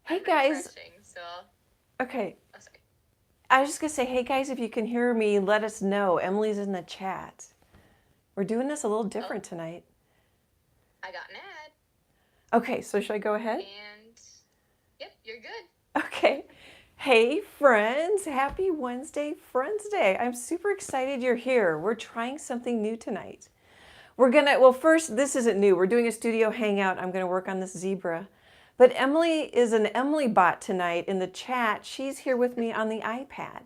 Hey guys. So, Okay. oh, sorry. I was just going to say, hey guys, if you can hear me, let us know. Emily's in the chat. We're doing this a little Oh, different tonight. I got an ad, Okay, so should I go ahead? and yep, you're good. Okay. Hey friends, happy Wednesday, Friends Day. I'm super excited you're here. We're trying something new tonight. Well, first, this isn't new. We're doing a studio hangout. I'm going to work on this zebra. But Emily is an Emily bot tonight in the chat. She's here with me on the iPad.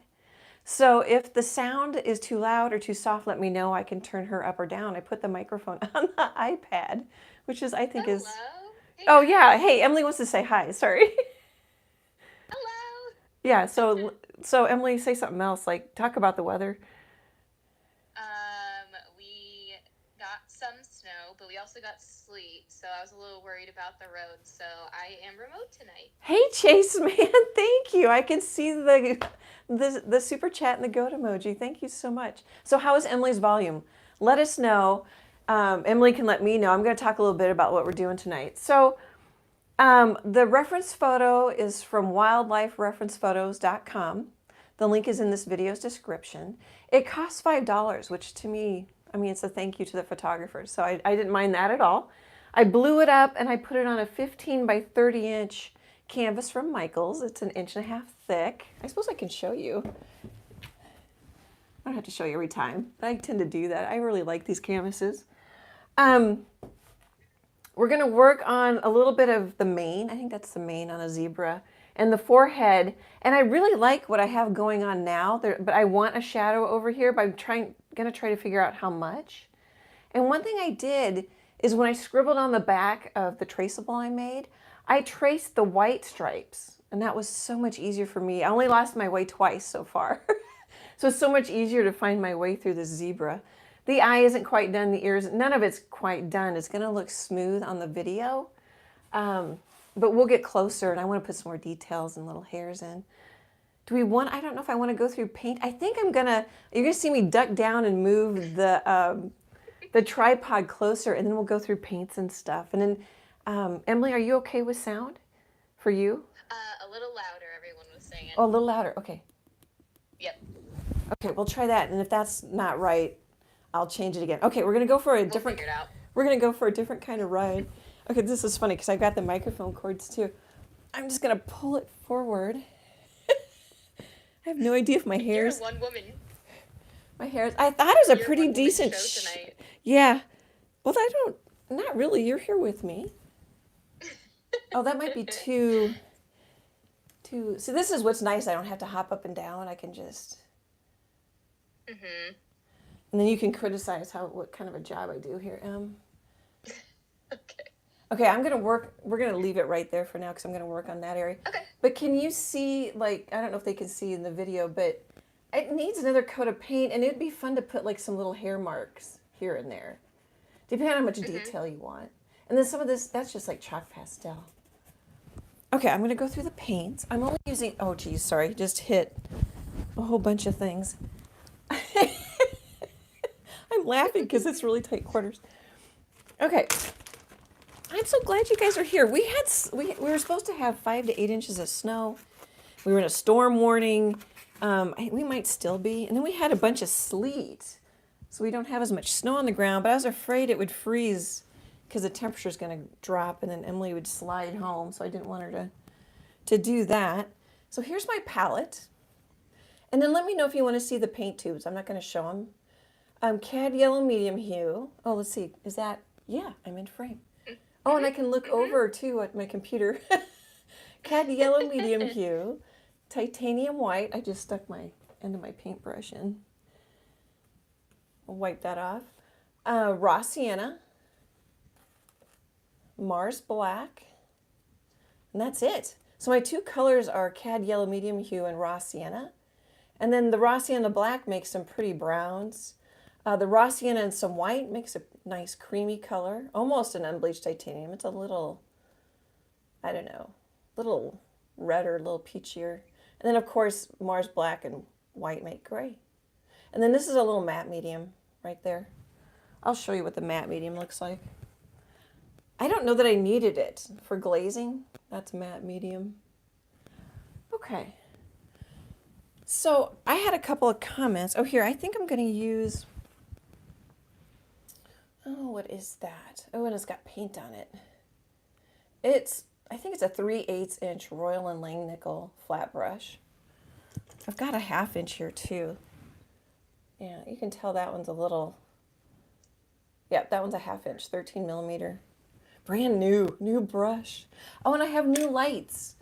So if the sound is too loud or too soft, let me know. I can turn her up or down. I put the microphone on the iPad, which is, I think is, Hello. Hey oh yeah. guys. Hey, Emily wants to say hi. Sorry. Hello. Yeah. So Emily, say something else. Like talk about the weather. We got some snow, but we also got sleet, so I was a little worried about the road. So I am remote tonight. Hey Chase, man, thank you. I can see the super chat and the goat emoji. Thank you so much. So how is Emily's volume? Let us know. Emily can let me know. I'm going to talk a little bit about what we're doing tonight. So the reference photo is from wildlifereferencephotos.com. The link is in this video's description. It costs $5, which to me, I mean, it's a thank you to the photographers. So I didn't mind that at all. I blew it up and I put it on a 15 by 30 inch canvas from Michaels. It's an inch and a half thick. I suppose I can show you. I don't have to show you every time, but I tend to do that. I really like these canvases. We're going to work on a little bit of the mane. I think that's the mane on a zebra and the forehead. And I really like what I have going on now, but I want a shadow over here, but I'm going to try to figure out how much. And one thing I did is when I scribbled on the back of the traceable I made, I traced the white stripes. And that was so much easier for me. I only lost my way twice so far. So it's so much easier to find my way through this zebra. The eye isn't quite done, the ears, none of it's quite done. It's gonna look smooth on the video, but we'll get closer and I wanna put some more details and little hairs in. I don't know if I wanna go through paint. I think you're gonna see me duck down and move the tripod closer and then we'll go through paints and stuff. And then, Emily, are you okay with sound for you? A little louder, everyone was saying. Oh, a little louder, okay. Yep. Okay, we'll try that. And if that's not right, I'll change it again. Okay, we're gonna go for a different. Figure it out. We're gonna go for a different kind of ride. Okay, this is funny because I've got the microphone cords too. I'm just gonna pull it forward. I have no idea if my hair's. You're one woman. My hair's. I thought it was a You're pretty one woman decent. show tonight. Yeah. Well, I don't. Not really. You're here with me. Oh, that might be too. See, this is what's nice. I don't have to hop up and down. I can just. Mhm. And then you can criticize what kind of a job I do here, Em. Okay. Okay, we're gonna leave it right there for now because I'm gonna work on that area. Okay. But can you see, like, I don't know if they can see in the video, but it needs another coat of paint and it'd be fun to put like some little hair marks here and there, depending on how much detail you want. And then some of this, that's just like chalk pastel. Okay, I'm gonna go through the paints. I'm only using, oh geez, sorry, just hit a whole bunch of things. I'm laughing because it's really tight quarters. Okay. I'm so glad you guys are here. We were supposed to have 5 to 8 inches of snow. We were in a storm warning. We might still be. And then we had a bunch of sleet. So we don't have as much snow on the ground, but I was afraid it would freeze because the temperature is going to drop and then Emily would slide home. So I didn't want her to do that. So here's my palette. And then let me know if you want to see the paint tubes. I'm not going to show them. Cad yellow medium hue. Oh, let's see. Is that, yeah, I'm in frame. Oh, and I can look over too at my computer. Cad yellow medium hue. Titanium white. I just stuck my end of my paintbrush in. I'll wipe that off. Raw sienna. Mars black. And that's it. So my two colors are Cad yellow medium hue and raw sienna. And then the raw sienna black makes some pretty browns. The raw sienna and some white makes a nice creamy color, almost an unbleached titanium. It's a little, I don't know, little redder, a little peachier. And then of course Mars black and white make gray. And then this is a little matte medium right there. I'll show you what the matte medium looks like. I don't know that I needed it for glazing. That's matte medium. Okay. So I had a couple of comments. Oh, here, I think I'm going to use, oh, what is that? Oh, and it's got paint on it. I think it's a 3/8 inch Royal and Langnickel flat brush. I've got a 1/2 inch here too. Yeah, you can tell that one's a little, yeah, that one's a 1/2 inch, 13 millimeter. Brand new brush. Oh, and I have new lights.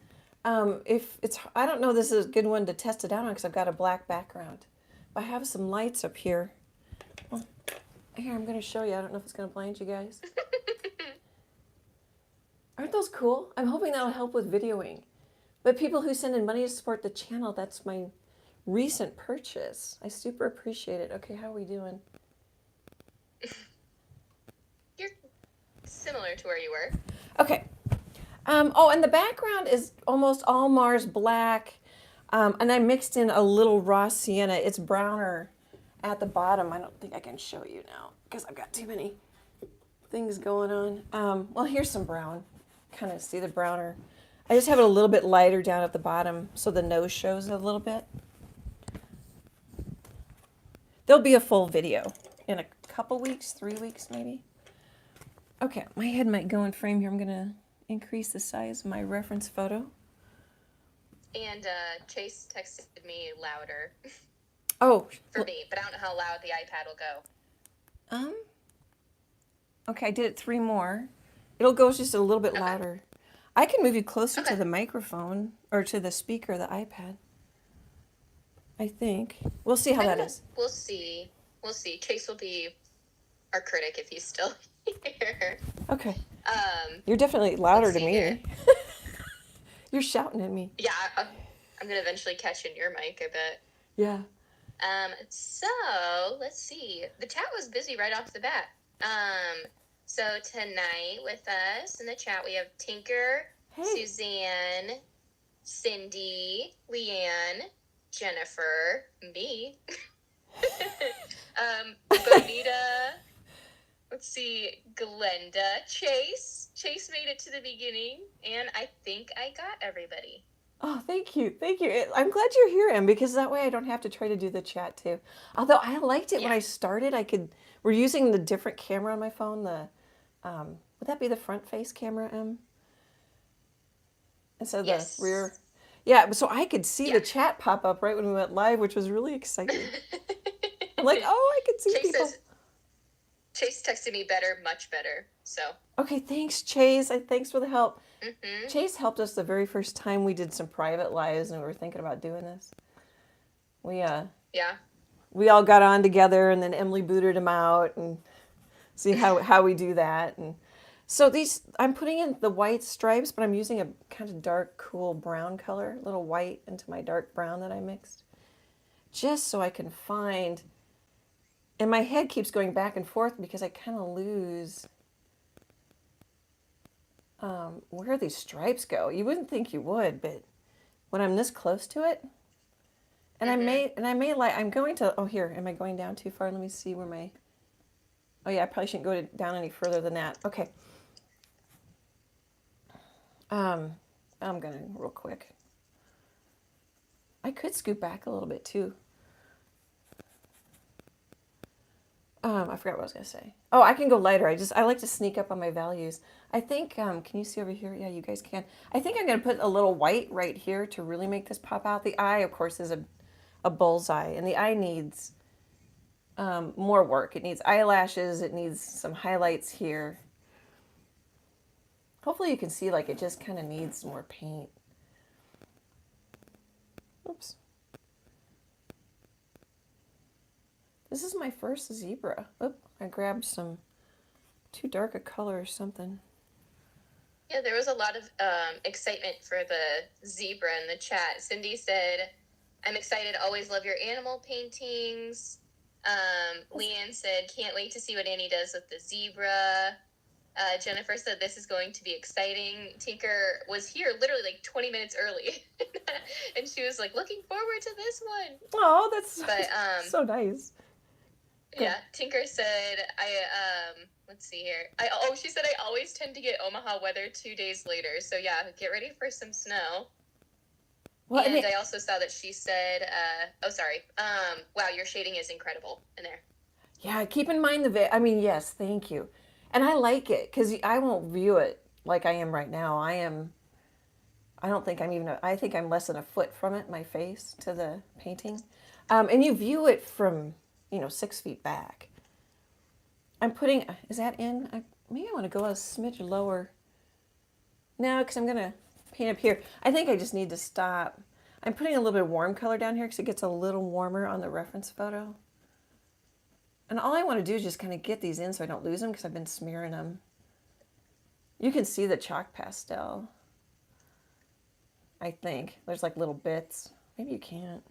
If it's, I don't know, this is a good one to test it out on because I've got a black background. But I have some lights up here. Oh, here, I'm going to show you. I don't know if it's going to blind you guys. Aren't those cool? I'm hoping that'll help with videoing. But people who send in money to support the channel, that's my recent purchase. I super appreciate it. Okay, how are we doing? You're similar to where you were. Okay. Oh, and the background is almost all Mars black. And I mixed in a little raw sienna. It's browner at the bottom. I don't think I can show you now because I've got too many things going on. Well, here's some brown. Kind of see the browner. I just have it a little bit lighter down at the bottom so the nose shows a little bit. There'll be a full video in a couple weeks, 3 weeks maybe. Okay, my head might go in frame here. I'm going to increase the size of my reference photo. And Chase texted me louder. Oh. For me, but I don't know how loud the iPad will go. Okay, I did it 3 more. It'll go just a little bit louder. I can move you closer to the microphone or to the speaker of the iPad. I think. We'll see how that is. We'll see. We'll see. Chase will be our critic if he's still here. Okay. You're definitely louder to me. Here. You're shouting at me. Yeah, I'm going to eventually catch in your mic, I bet. Yeah. So, let's see. The chat was busy right off the bat. So tonight with us in the chat, we have Tinker, Suzanne, Cindy, Leanne, Jennifer, me, Bonita, let's see, Glenda, Chase. Chase made it to the beginning, and I think I got everybody. Oh, thank you. Thank you. I'm glad you're here, Em, because that way I don't have to try to do the chat too. Although I liked it when I started, we're using the different camera on my phone, would that be the front face camera, Em? Instead of the rear? Yeah, so I could see the chat pop up right when we went live, which was really exciting. I'm like, oh, I could see people. Chase texted me better, much better, so. Okay, thanks, Chase. Thanks for the help. Mm-hmm. Chase helped us the very first time we did some private lives and we were thinking about doing this. We all got on together and then Emily booted him out and see how we do that. And so I'm putting in the white stripes, but I'm using a kind of dark, cool brown color, a little white into my dark brown that I mixed, just so I can find. And my head keeps going back and forth because I kind of lose where these stripes go. You wouldn't think you would, but when I'm this close to it, and I may like, I'm going to, oh here, am I going down too far? Let me see where my, oh yeah, I probably shouldn't go down any further than that. Okay. I'm going to real quick. I could scoot back a little bit too. I forgot what I was going to say. Oh, I can go lighter. I like to sneak up on my values. I think, can you see over here? Yeah, you guys can. I think I'm going to put a little white right here to really make this pop out. The eye, of course, is a bullseye, and the eye needs more work. It needs eyelashes. It needs some highlights here. Hopefully you can see like it just kind of needs more paint. Oops. This is my first zebra. Oop, I grabbed too dark a color or something. Yeah, there was a lot of excitement for the zebra in the chat. Cindy said, I'm excited, always love your animal paintings. Leanne said, can't wait to see what Annie does with the zebra. Jennifer said, this is going to be exciting. Tinker was here literally like 20 minutes early. And she was like, looking forward to this one. Oh, that's so nice. Yeah, Tinker said, let's see here. She said, I always tend to get Omaha weather 2 days later. So yeah, get ready for some snow. Well, And I also saw that she said, wow, your shading is incredible in there. yeah, keep in mind I mean, yes, thank you. And I like it because I won't view it like I am right now. I don't think I think I'm less than a foot from it, my face to the painting. And you view it from, 6 feet back. Is that in? Maybe I want to go a smidge lower. No, because I'm going to paint up here. I think I just need to stop. I'm putting a little bit of warm color down here because it gets a little warmer on the reference photo. And all I want to do is just kind of get these in so I don't lose them because I've been smearing them. You can see the chalk pastel. I think. There's like little bits. Maybe you can't.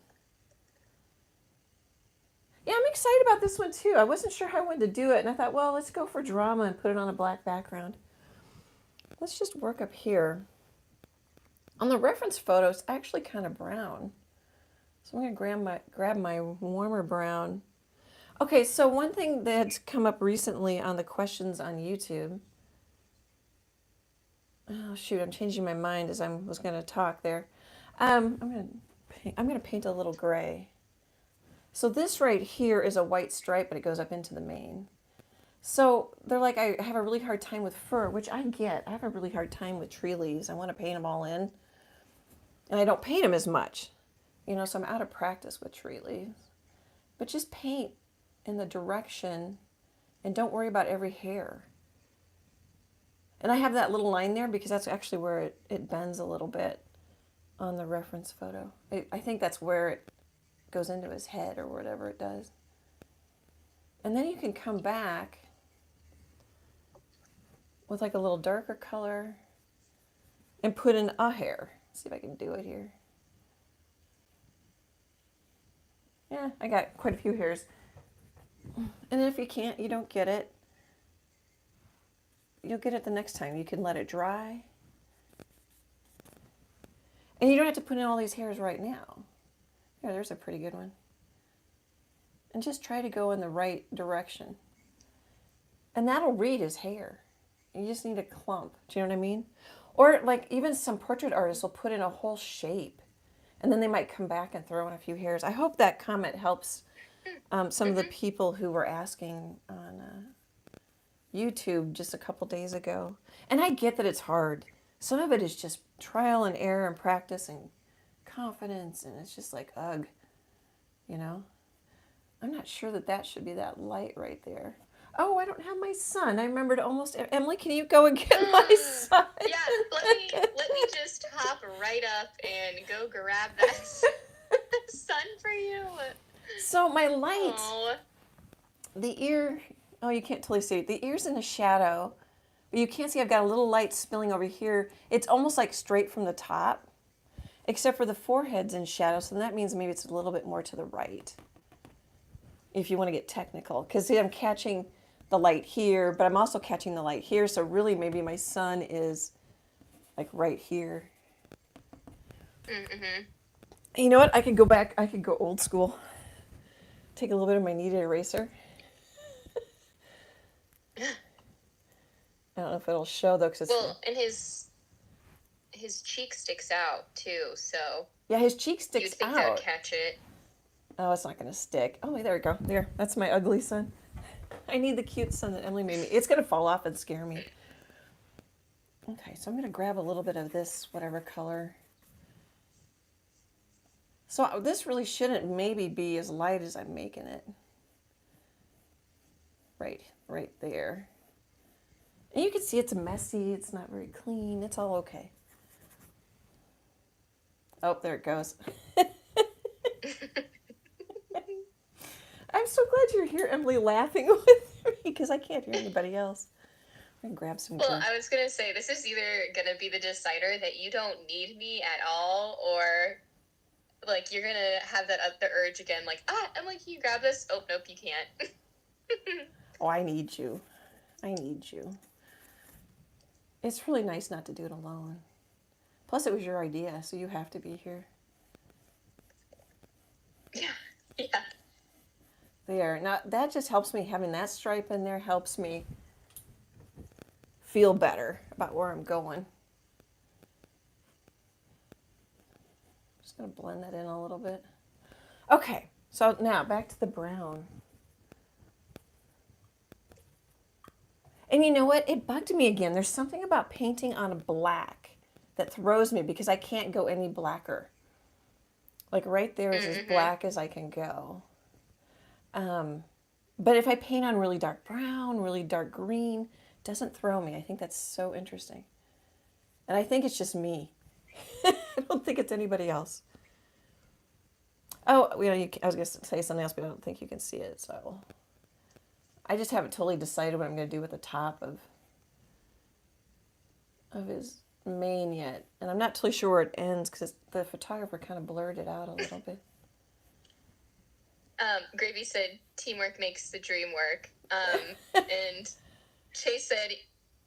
Yeah, I'm excited about this one too. I wasn't sure how I wanted to do it, and I thought, well, let's go for drama and put it on a black background. Let's just work up here. On the reference photo, it's actually kind of brown. So I'm going to grab my warmer brown. Okay, so one thing that's come up recently on the questions on YouTube. Oh shoot, I'm changing my mind as I was going to talk there. I'm going to paint a little gray. So this right here is a white stripe, but it goes up into the mane. So they're like, I have a really hard time with fur, which I get. I have a really hard time with tree leaves. I want to paint them all in. And I don't paint them as much. So I'm out of practice with tree leaves. But just paint in the direction and don't worry about every hair. And I have that little line there because that's actually where it bends a little bit on the reference photo. I think that's where it goes into his head or whatever it does. And then you can come back with like a little darker color and put in a hair. Let's see if I can do it here. Yeah, I got quite a few hairs. And then if you can't, you don't get it, you'll get it the next time. You can let it dry. And you don't have to put in all these hairs right now. Yeah, there's a pretty good one. And just try to go in the right direction. And that'll read his hair. You just need a clump. Do you know what I mean? Or like even some portrait artists will put in a whole shape. And then they might come back and throw in a few hairs. I hope that comment helps some of the people who were asking on YouTube just a couple days ago. And I get that it's hard. Some of it is just trial and error and practice and confidence. And it's just like, ugh, I'm not sure that should be that light right there. Oh, I don't have my son. I remembered almost. Emily, can you go and get my son? Yeah, let me just hop right up and go grab that sun for you. So my light, the ear. Oh, you can't totally see it. The ear's in the shadow, but you can't see. I've got a little light spilling over here. It's almost like straight from the top, except for the forehead's in shadow. So that means maybe it's a little bit more to the right. If you want to get technical, because see, I'm catching the light here, but I'm also catching the light here. So really, maybe my sun is like right here. Mm-hmm. You know what? I could go back. I could go old school. Take a little bit of my kneaded eraser. I don't know if it'll show though, because and his cheek sticks out too. So yeah, his cheek sticks you'd think out. that would catch it. Oh, it's not going to stick. Oh, wait, there we go. There. That's my ugly son. I need the cute son that Emily made me. It's going to fall off and scare me. Okay, so I'm going to grab a little bit of this, whatever color. So this really shouldn't maybe be as light as I'm making it. Right there. And you can see it's messy. It's not very clean. It's all okay. Oh, there it goes. I'm so glad you're here, Emily, laughing with me because I can't hear anybody else. I'm going to grab some Well, I was going to say, this is either going to be the decider that you don't need me at all, or like you're going to have the urge again, like, Emily, can you grab this? Oh, nope, you can't. Oh, I need you. I need you. It's really nice not to do it alone. Plus, it was your idea, so you have to be here. Yeah. There. Now, that just helps me. Having that stripe in there helps me feel better about where I'm going. Just going to blend that in a little bit. Okay, so now back to the brown. And you know what? It bugged me again. There's something about painting on a black that throws me because I can't go any blacker. Like right there is as black as I can go. But if I paint on really dark brown, really dark green, it doesn't throw me. I think that's so interesting. And I think it's just me. I don't think it's anybody else. Oh, I was going to say something else, but I don't think you can see it. So I just haven't totally decided what I'm going to do with the top of his mane yet. And I'm not totally sure where it ends because the photographer kind of blurred it out a little bit. Gravy said, teamwork makes the dream work. And Chase said,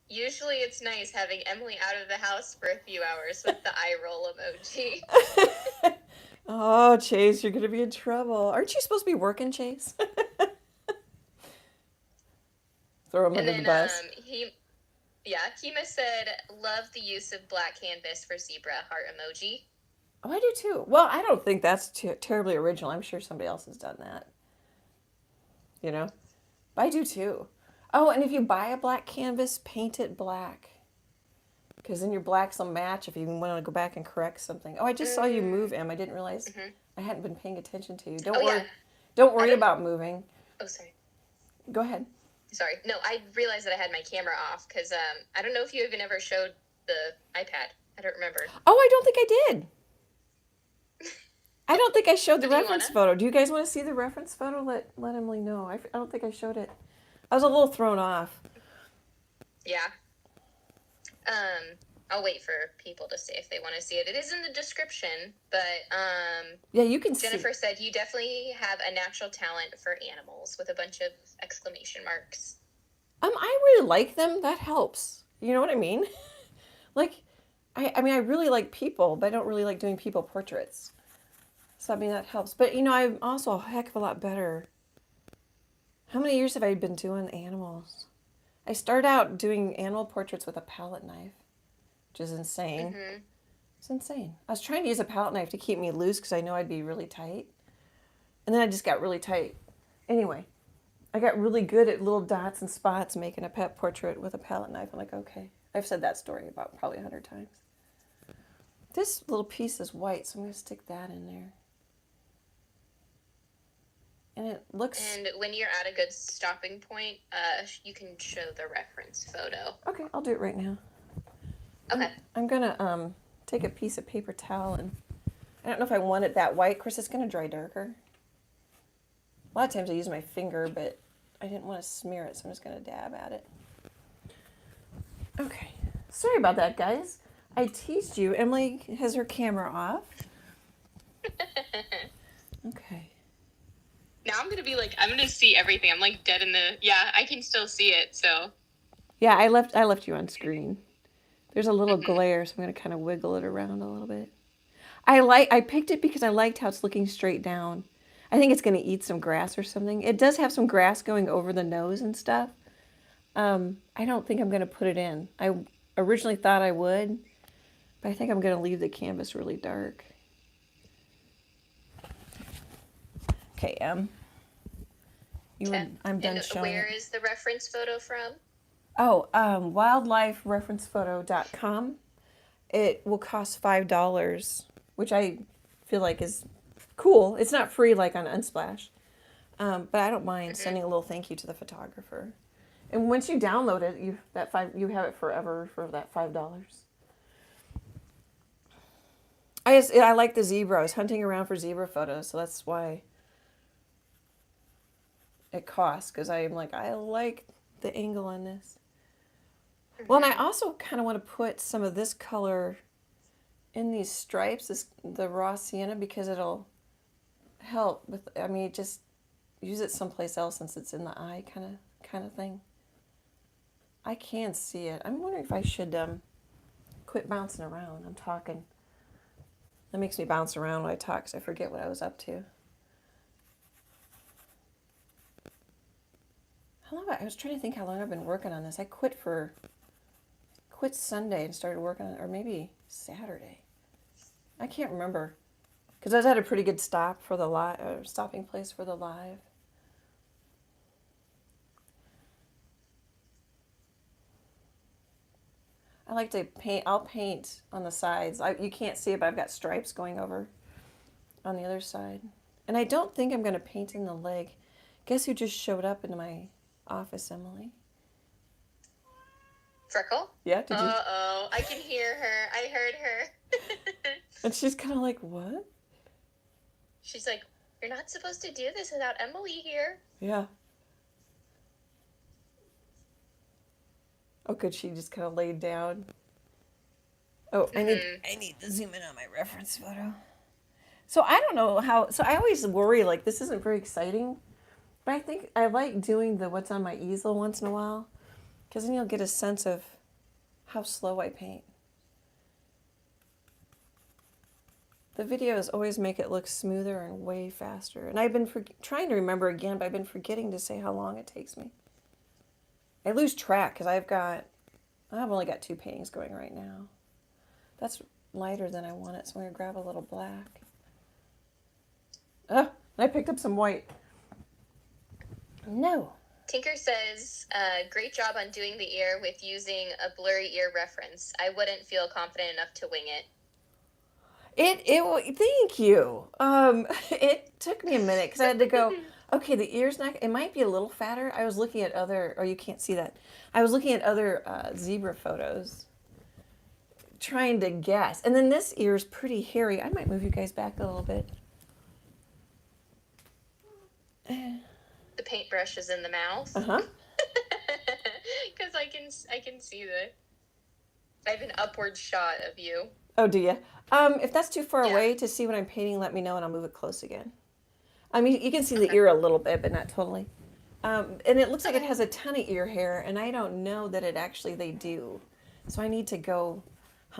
usually it's nice having Emily out of the house for a few hours with the eye roll emoji. Oh, Chase, you're going to be in trouble. Aren't you supposed to be working, Chase? Throw him under the bus. Kima said, love the use of black canvas for zebra heart emoji. Oh, I do too. Well, I don't think that's terribly original. I'm sure somebody else has done that. You know? But I do too. Oh, and if you buy a black canvas, paint it black. Because then your blacks will match if you want to go back and correct something. Oh, I just saw you move, Em. I didn't realize I hadn't been paying attention to you. Don't worry about moving. Oh, sorry. Go ahead. Sorry. No, I realized that I had my camera off because I don't know if you even ever showed the iPad. I don't remember. Oh, I don't think I did. I don't think I showed the reference photo. Do you guys want to see the reference photo? Let Emily know. I don't think I showed it. I was a little thrown off. Yeah. I'll wait for people to say if they want to see it. It is in the description, but yeah, you can Jennifer said you definitely have a natural talent for animals with a bunch of exclamation marks. I really like them. That helps. You know what I mean? Like, I mean, I really like people, but I don't really like doing people portraits. So, I mean, that helps. But, I'm also a heck of a lot better. How many years have I been doing animals? I started out doing animal portraits with a palette knife, which is insane. It's insane. I was trying to use a palette knife to keep me loose because I know I'd be really tight. And then I just got really tight. Anyway, I got really good at little dots and spots making a pet portrait with a palette knife. I'm like, okay. I've said that story about probably 100 times. This little piece is white, so I'm going to stick that in there. And it looks... And when you're at a good stopping point, you can show the reference photo. Okay, I'll do it right now. Okay. I'm going to take a piece of paper towel, and I don't know if I want it that white. Of course, it's going to dry darker. A lot of times I use my finger, but I didn't want to smear it, so I'm just going to dab at it. Okay. Sorry about that, guys. I teased you. Emily has her camera off. Okay. Now I'm going to see everything. I'm like dead in the, I can still see it, so. Yeah, I left you on screen. There's a little glare, so I'm going to kind of wiggle it around a little bit. I picked it because I liked how it's looking straight down. I think it's going to eat some grass or something. It does have some grass going over the nose and stuff. I don't think I'm going to put it in. I originally thought I would, but I think I'm going to leave the canvas really dark. Okay, I'm done showing. Where is the reference photo from? Oh, wildlifereferencephoto.com. It will cost $5, which I feel like is cool. It's not free like on Unsplash, but I don't mind sending a little thank you to the photographer. And once you download it, you have it forever for that $5. I like the zebra. I was hunting around for zebra photos, so that's why it costs, because I like the angle on this. Well, and I also kind of want to put some of this color in these stripes, the raw sienna, because it'll help with, just use it someplace else since it's in the eye kind of thing. I can see it. I'm wondering if I should quit bouncing around. I'm talking. That makes me bounce around when I talk because I forget what I was up to. I was trying to think how long I've been working on this. I quit Sunday and started working on it, or maybe Saturday. I can't remember. Because I was at a pretty good stop for the stopping place for the live. I like to paint. I'll paint on the sides. You can't see it, but I've got stripes going over on the other side. And I don't think I'm going to paint in the leg. Guess who just showed up into my office, Emily? Freckle? Yeah, did you? Uh-oh, I can hear her. I heard her. And she's kind of like, what? She's like, you're not supposed to do this without Emily here. Yeah. Oh, good. She just kind of laid down. Oh, I need to zoom in on my reference photo. So I don't know how. So I always worry like this isn't very exciting, but I think I like doing the what's on my easel once in a while, because then you'll get a sense of how slow I paint. The videos always make it look smoother and way faster. And I've been trying to remember again, but I've been forgetting to say how long it takes me. I lose track because I've only got 2 paintings going right now. That's lighter than I want it, so I'm going to grab a little black. Oh, I picked up some white. No. Tinker says, great job on doing the ear with using a blurry ear reference. I wouldn't feel confident enough to wing it. Thank you. It took me a minute because I had to go, okay, the ear's not, it might be a little fatter. I was looking at you can't see that. I was looking at other zebra photos, trying to guess. And then this ear is pretty hairy. I might move you guys back a little bit. The paintbrush is in the mouth. Uh-huh. Because I can see I have an upward shot of you. Oh, do you? If that's too far away to see what I'm painting, let me know and I'll move it close again. I mean, you can see the ear a little bit, but not totally. And it looks like it has a ton of ear hair, and I don't know that they do. So I need to go,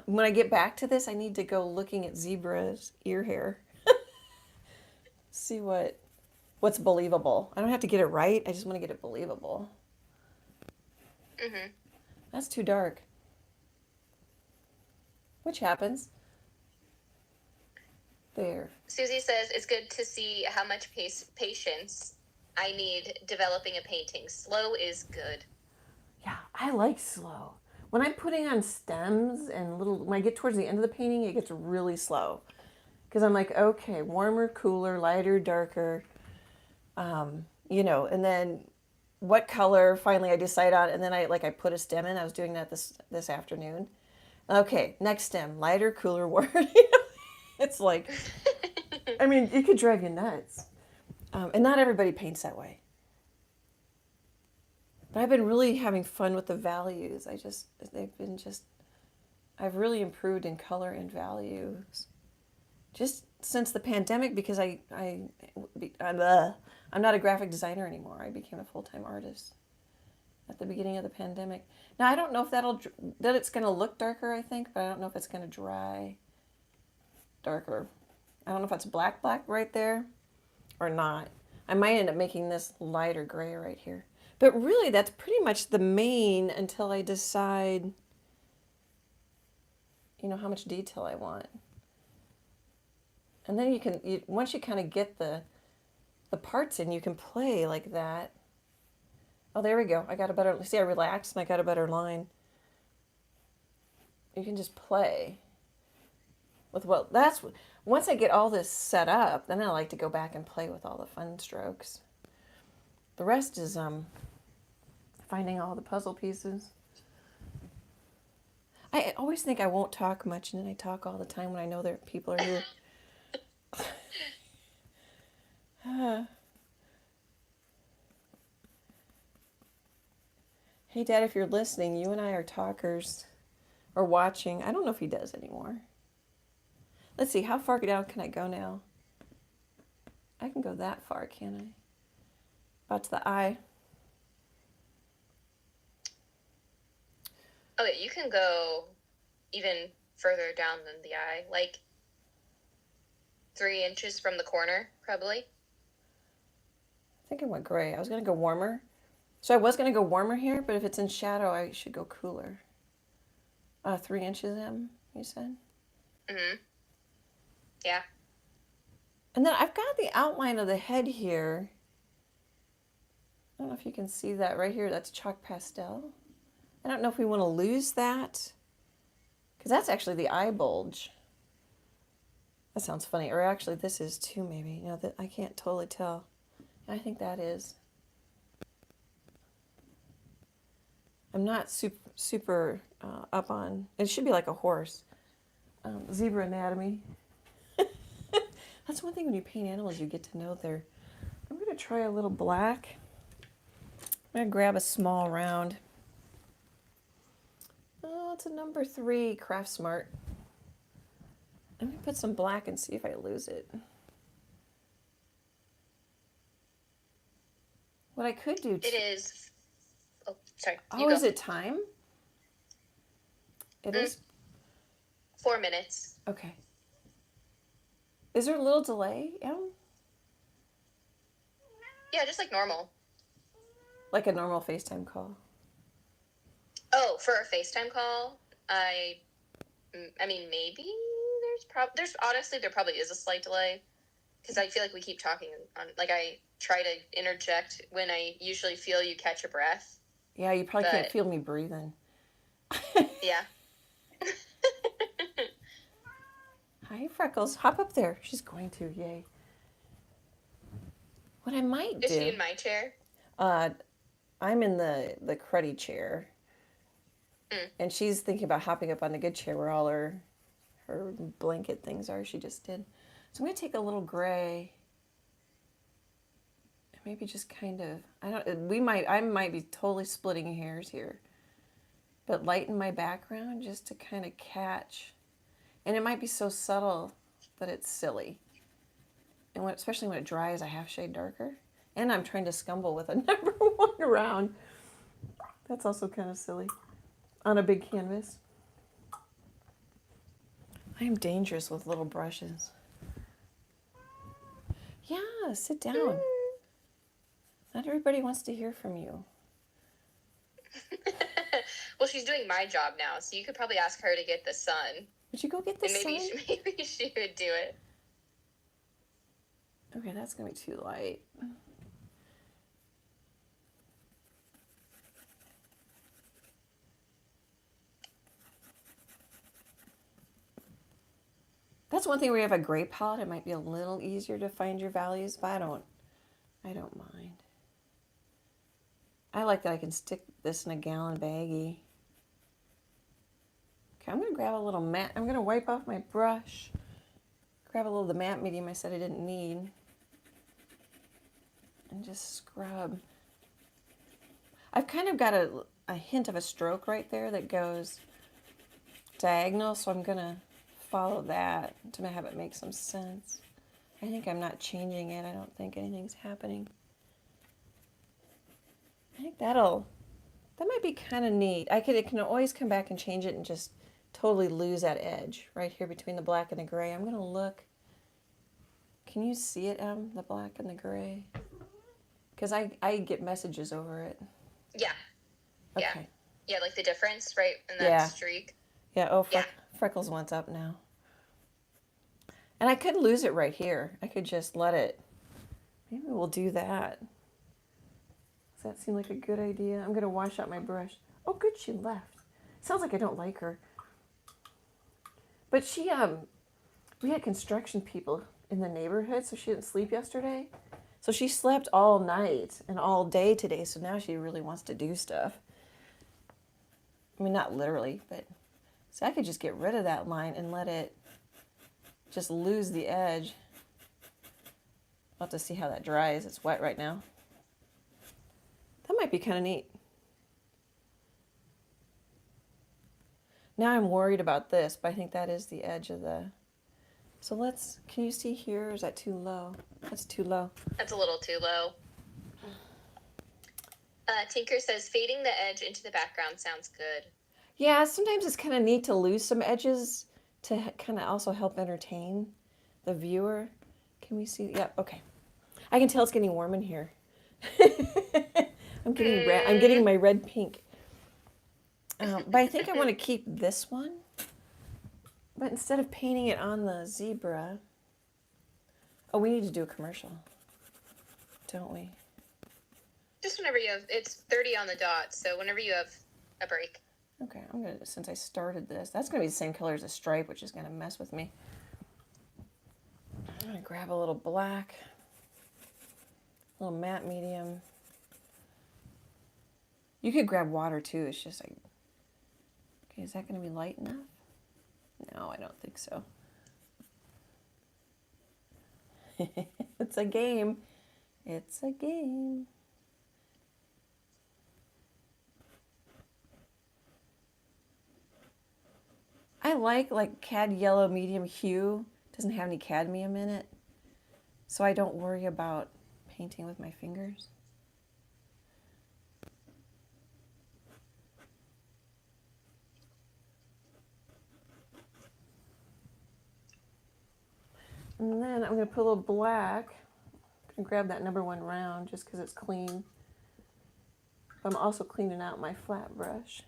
when I get back to this, I need to go looking at zebra's ear hair. See what's believable. I don't have to get it right. I just want to get it believable. Mm-hmm. That's too dark. Which happens. There. Susie says, it's good to see how much patience I need developing a painting. Slow is good. Yeah, I like slow. When I'm putting on stems and when I get towards the end of the painting, it gets really slow. Because I'm like, okay, warmer, cooler, lighter, darker, and then what color finally I decide on, and then I put a stem in. I was doing that this afternoon. Okay, next stem, lighter, cooler, warmer. It's like, I mean, it could drive you nuts. And not everybody paints that way. But I've been really having fun with the values. I've really improved in color and values. Just since the pandemic, because I'm not a graphic designer anymore. I became a full-time artist at the beginning of the pandemic. Now, I don't know if that it's going to look darker, I think, but I don't know if it's going to dry darker. I don't know if it's black right there or not. I might end up making this lighter gray right here. But really, that's pretty much the main until I decide, how much detail I want. And then once you kind of get the parts in, you can play like that. Oh, there we go. I relaxed and I got a better line. You can just play with once I get all this set up, then I like to go back and play with all the fun strokes. The rest is finding all the puzzle pieces. I always think I won't talk much, and then I talk all the time when I know that people are here. Hey, Dad, if you're listening, you and I are talkers or watching. I don't know if he does anymore. Let's see, how far down can I go now? I can go that far, can I? About to the eye. Oh, yeah, you can go even further down than the eye, like 3 inches from the corner, probably. I think I went gray. I was going to go warmer. So I was going to go warmer here, but if it's in shadow, I should go cooler. 3 inches in, you said? Mm-hmm. Yeah. And then I've got the outline of the head here. I don't know if you can see that right here. That's chalk pastel. I don't know if we want to lose that, because that's actually the eye bulge. That sounds funny. Or actually, this is too, maybe. No, that I can't totally tell. I think that is. I'm not super up on. It should be like a horse. Zebra anatomy. That's one thing when you paint animals, you get to know their. I'm going to try a little black. I'm going to grab a small round. Oh, it's a number 3 Craft Smart. I'm going to put some black and see if I lose it. What I could do... It is... Oh, sorry. Oh, is it time? It is? 4 minutes. Okay. Is there a little delay, Em? Yeah, just like normal. Like a normal FaceTime call? Oh, for a FaceTime call, I mean, maybe there's honestly, there probably is a slight delay, because I feel like we keep talking on, like, I try to interject when I usually feel you catch a breath. Yeah, you probably can't feel me breathing. Yeah. Hi, Freckles. Hop up there. She's going to. Yay. What I might do... Is she in my chair? I'm in the cruddy chair. And she's thinking about hopping up on the good chair where all her blanket things are. She just did. So I'm going to take a little gray. Maybe just kind of... I might be totally splitting hairs here. But lighten my background just to kind of catch... And it might be so subtle that it's silly. And especially when it dries a half shade darker. And I'm trying to scumble with a number 1 round. That's also kind of silly. On a big canvas. I am dangerous with little brushes. Yeah, sit down. Not everybody wants to hear from you. Well, she's doing my job now, so you could probably ask her to get the sun. Would you go get the sun? Maybe she would do it. Okay, that's going to be too light. That's one thing where you have a gray palette. It might be a little easier to find your values, but I don't mind. I like that I can stick this in a gallon baggie. Okay, I'm going to grab a little matte. I'm going to wipe off my brush. Grab a little of the matte medium I said I didn't need. And just scrub. I've kind of got a hint of a stroke right there that goes diagonal, so I'm going to follow that to have it make some sense. I think I'm not changing it. I don't think anything's happening. I think that might be kind of neat. It can always come back and change it and just totally lose that edge right here between the black and the gray. I'm going to look. Can you see it, Em, the black and the gray? Because I get messages over it. Yeah. Okay. Yeah. Yeah, like the difference, right? In that streak. Yeah, Freckles wants up now. And I could lose it right here. I could just let it. Maybe we'll do that. Does that seem like a good idea? I'm going to wash out my brush. Oh, good, she left. Sounds like I don't like her. But we had construction people in the neighborhood, so she didn't sleep yesterday. So she slept all night and all day today, so now she really wants to do stuff. I mean, not literally, but... So I could just get rid of that line and let it just lose the edge. I'll have to see how that dries. It's wet right now. That might be kind of neat. Now I'm worried about this, but I think that is the edge of the... So can you see here, or is that too low? That's too low. That's a little too low. Tinker says, fading the edge into the background sounds good. Yeah, sometimes it's kind of neat to lose some edges to kind of also help entertain the viewer. Can we see? Yep, okay. I can tell it's getting warm in here. I'm getting red. I'm getting my red pink. But I think I want to keep this one. But instead of painting it on the zebra, Oh, we need to do a commercial, don't we? Just whenever you have, it's 30 on the dot, so whenever you have a break. Okay, I'm gonna, since I started this, that's gonna be the same color as the stripe, which is gonna mess with me. I'm gonna grab a little black, a little matte medium. You could grab water too, it's just like, okay, is that gonna be light enough? No, I don't think so. It's a game. It's a game. I like cad yellow medium hue. Doesn't have any cadmium in it. So I don't worry about painting with my fingers. And then I'm going to put a little black. I'm going to grab that number 1 round just because it's clean. I'm also cleaning out my flat brush.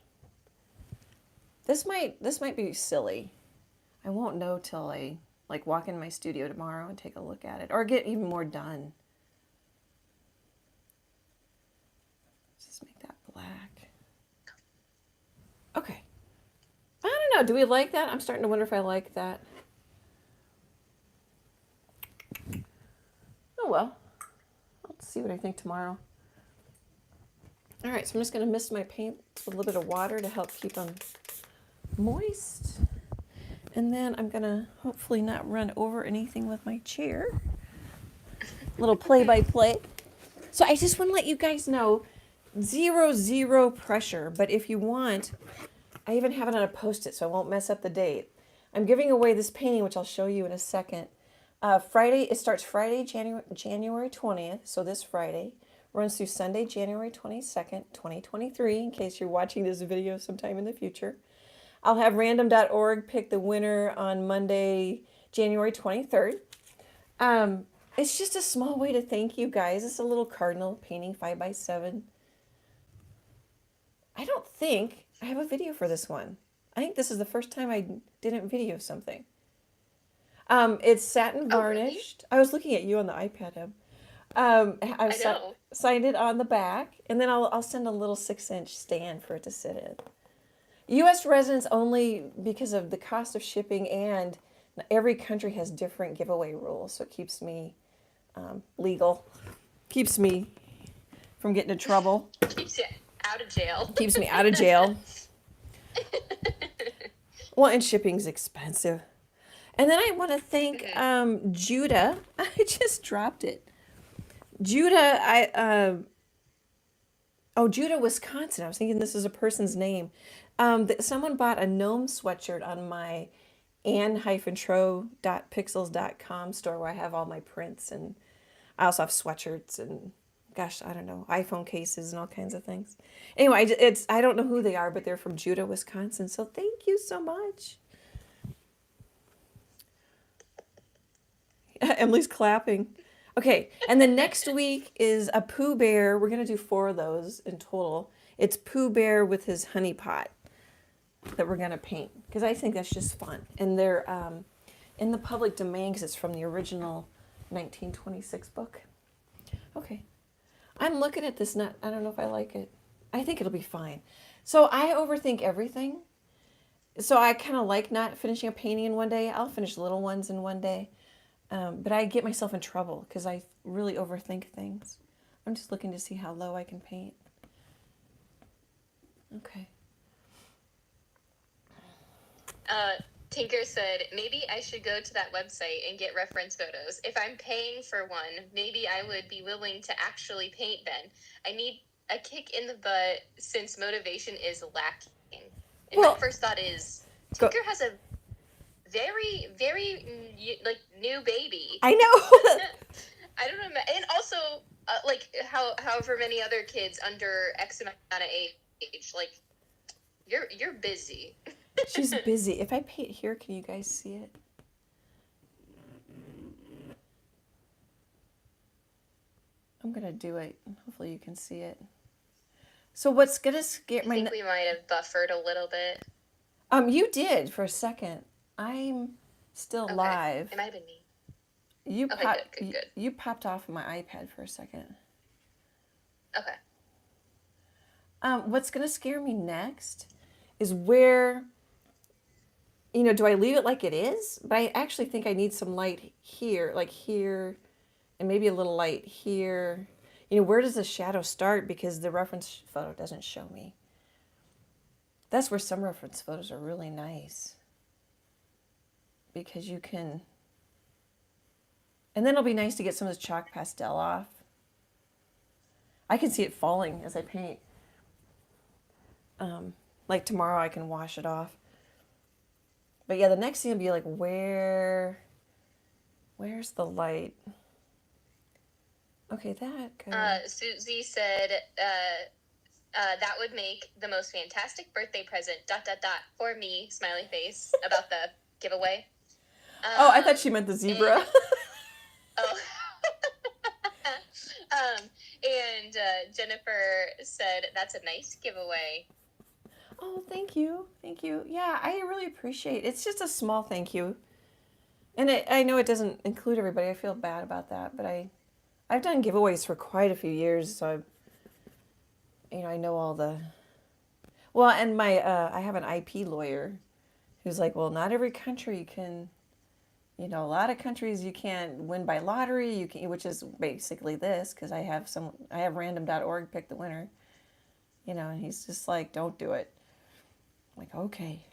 This might be silly. I won't know till I like walk in my studio tomorrow and take a look at it or get even more done. Let's just make that black. Okay. I don't know. Do we like that? I'm starting to wonder if I like that. Oh well. I'll see what I think tomorrow. All right, so I'm just going to mist my paint with a little bit of water to help keep them moist. And then I'm going to hopefully not run over anything with my chair. Little play-by-play. So I just want to let you guys know, zero pressure. But if you want, I even have it on a Post-it so I won't mess up the date. I'm giving away this painting, which I'll show you in a second. It starts Friday, January 20th, so this Friday. Runs through Sunday, January 22nd, 2023, in case you're watching this video sometime in the future. I'll have random.org pick the winner on Monday, January 23rd. It's just a small way to thank you guys. It's a little cardinal painting 5x7. I don't think I have a video for this one. I think this is the first time I didn't video something. It's satin varnished. Oh, really? I was looking at you on the iPad, Em. I signed it on the back, and then I'll send a little 6-inch stand for it to sit in. U.S. residents only because of the cost of shipping, and every country has different giveaway rules, so it keeps me legal, keeps me from getting in trouble. Keeps you out of jail. Keeps me out of jail. Well, and shipping's expensive. And then I want to thank Judah. I just dropped it. Judah, Judah, Wisconsin. I was thinking this is a person's name. Someone bought a gnome sweatshirt on my ann-troe.pixels.com store where I have all my prints, and I also have sweatshirts and, gosh, I don't know, iPhone cases and all kinds of things. Anyway, I don't know who they are, but they're from Judah, Wisconsin. So thank you so much. Emily's clapping. Okay, and then next week is a Pooh Bear. We're going to do 4 of those in total. It's Pooh Bear with his honey pot that we're going to paint, because I think that's just fun. And they're in the public domain because it's from the original 1926 book. Okay, I'm looking at this I don't know if I like it. I think it'll be fine. So I overthink everything. So I kind of like not finishing a painting in one day. I'll finish little ones in one day. But I get myself in trouble because I really overthink things. I'm just looking to see how low I can paint. Okay. Tinker said, maybe I should go to that website and get reference photos. If I'm paying for one, maybe I would be willing to actually paint then. I need a kick in the butt since motivation is lacking. And my first thought is, Tinker has a very, very, new baby. I know. I don't know. And also, however many other kids under X amount of age, you're busy. She's busy. If I paint here, can you guys see it? I'm going to do it. Hopefully you can see it. So what's going to scare I think we might have buffered a little bit. You did for a second. I'm still live. It might have been me. You Okay, good. you popped off my iPad for a second. Okay. What's gonna scare me next is where, do I leave it like it is? But I actually think I need some light here, like here, and maybe a little light here. Where does the shadow start? Because the reference photo doesn't show me. That's where some reference photos are really nice. Because you can, and then it'll be nice to get some of the chalk pastel off. I can see it falling as I paint. Like tomorrow I can wash it off. But yeah, the next thing will be like, where's the light? Okay, that good. Susie said that would make the most fantastic birthday present, ... for me, smiley face, about the giveaway. Oh, I thought she meant the zebra. Oh. And Jennifer said, that's a nice giveaway. Oh, thank you. Thank you. Yeah, I really appreciate it. It's just a small thank you. And I know it doesn't include everybody. I feel bad about that, but I've done giveaways for quite a few years, so I know all the. Well, and I have an IP lawyer who's like, well, not every country can. A lot of countries you can't win by lottery. You can, which is basically this, because I have random.org pick the winner. And he's just like, don't do it. I'm like, okay.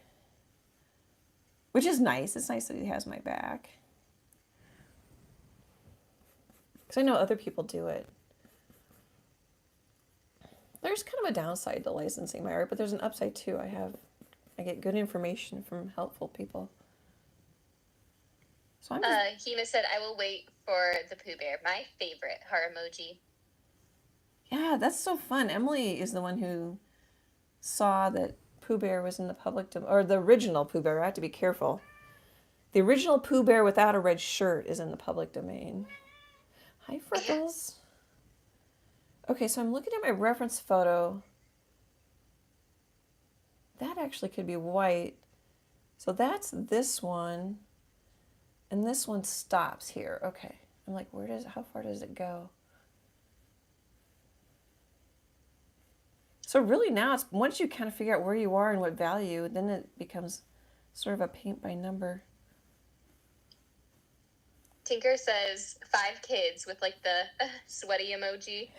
Which is nice. It's nice that he has my back. Because I know other people do it. There's kind of a downside to licensing my art, but there's an upside too. I get good information from helpful people. So Hina said, I will wait for the Pooh Bear, my favorite heart emoji. Yeah, that's so fun. Emily is the one who saw that Pooh Bear was in the public domain, or the original Pooh Bear. I have to be careful. The original Pooh Bear without a red shirt is in the public domain. Hi, Freckles. Okay, so I'm looking at my reference photo. That actually could be white. So that's this one. And this one stops here. Okay. I'm like, how far does it go? So really now it's once you kind of figure out where you are and what value, then it becomes sort of a paint by number. Tinker says 5 kids with like the sweaty emoji.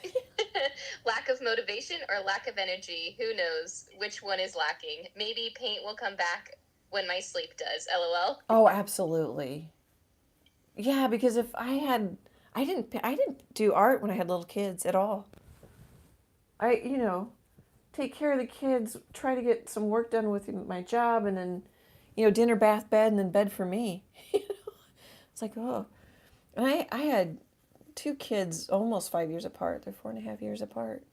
Lack of motivation or lack of energy. Who knows which one is lacking? Maybe paint will come back when my sleep does. LOL. Oh, absolutely. Yeah, because if I didn't do art when I had little kids at all. I take care of the kids, try to get some work done with my job, and then, dinner, bath, bed, and then bed for me. It's like, oh. And I had 2 kids almost 5 years apart. They're 4.5 years apart.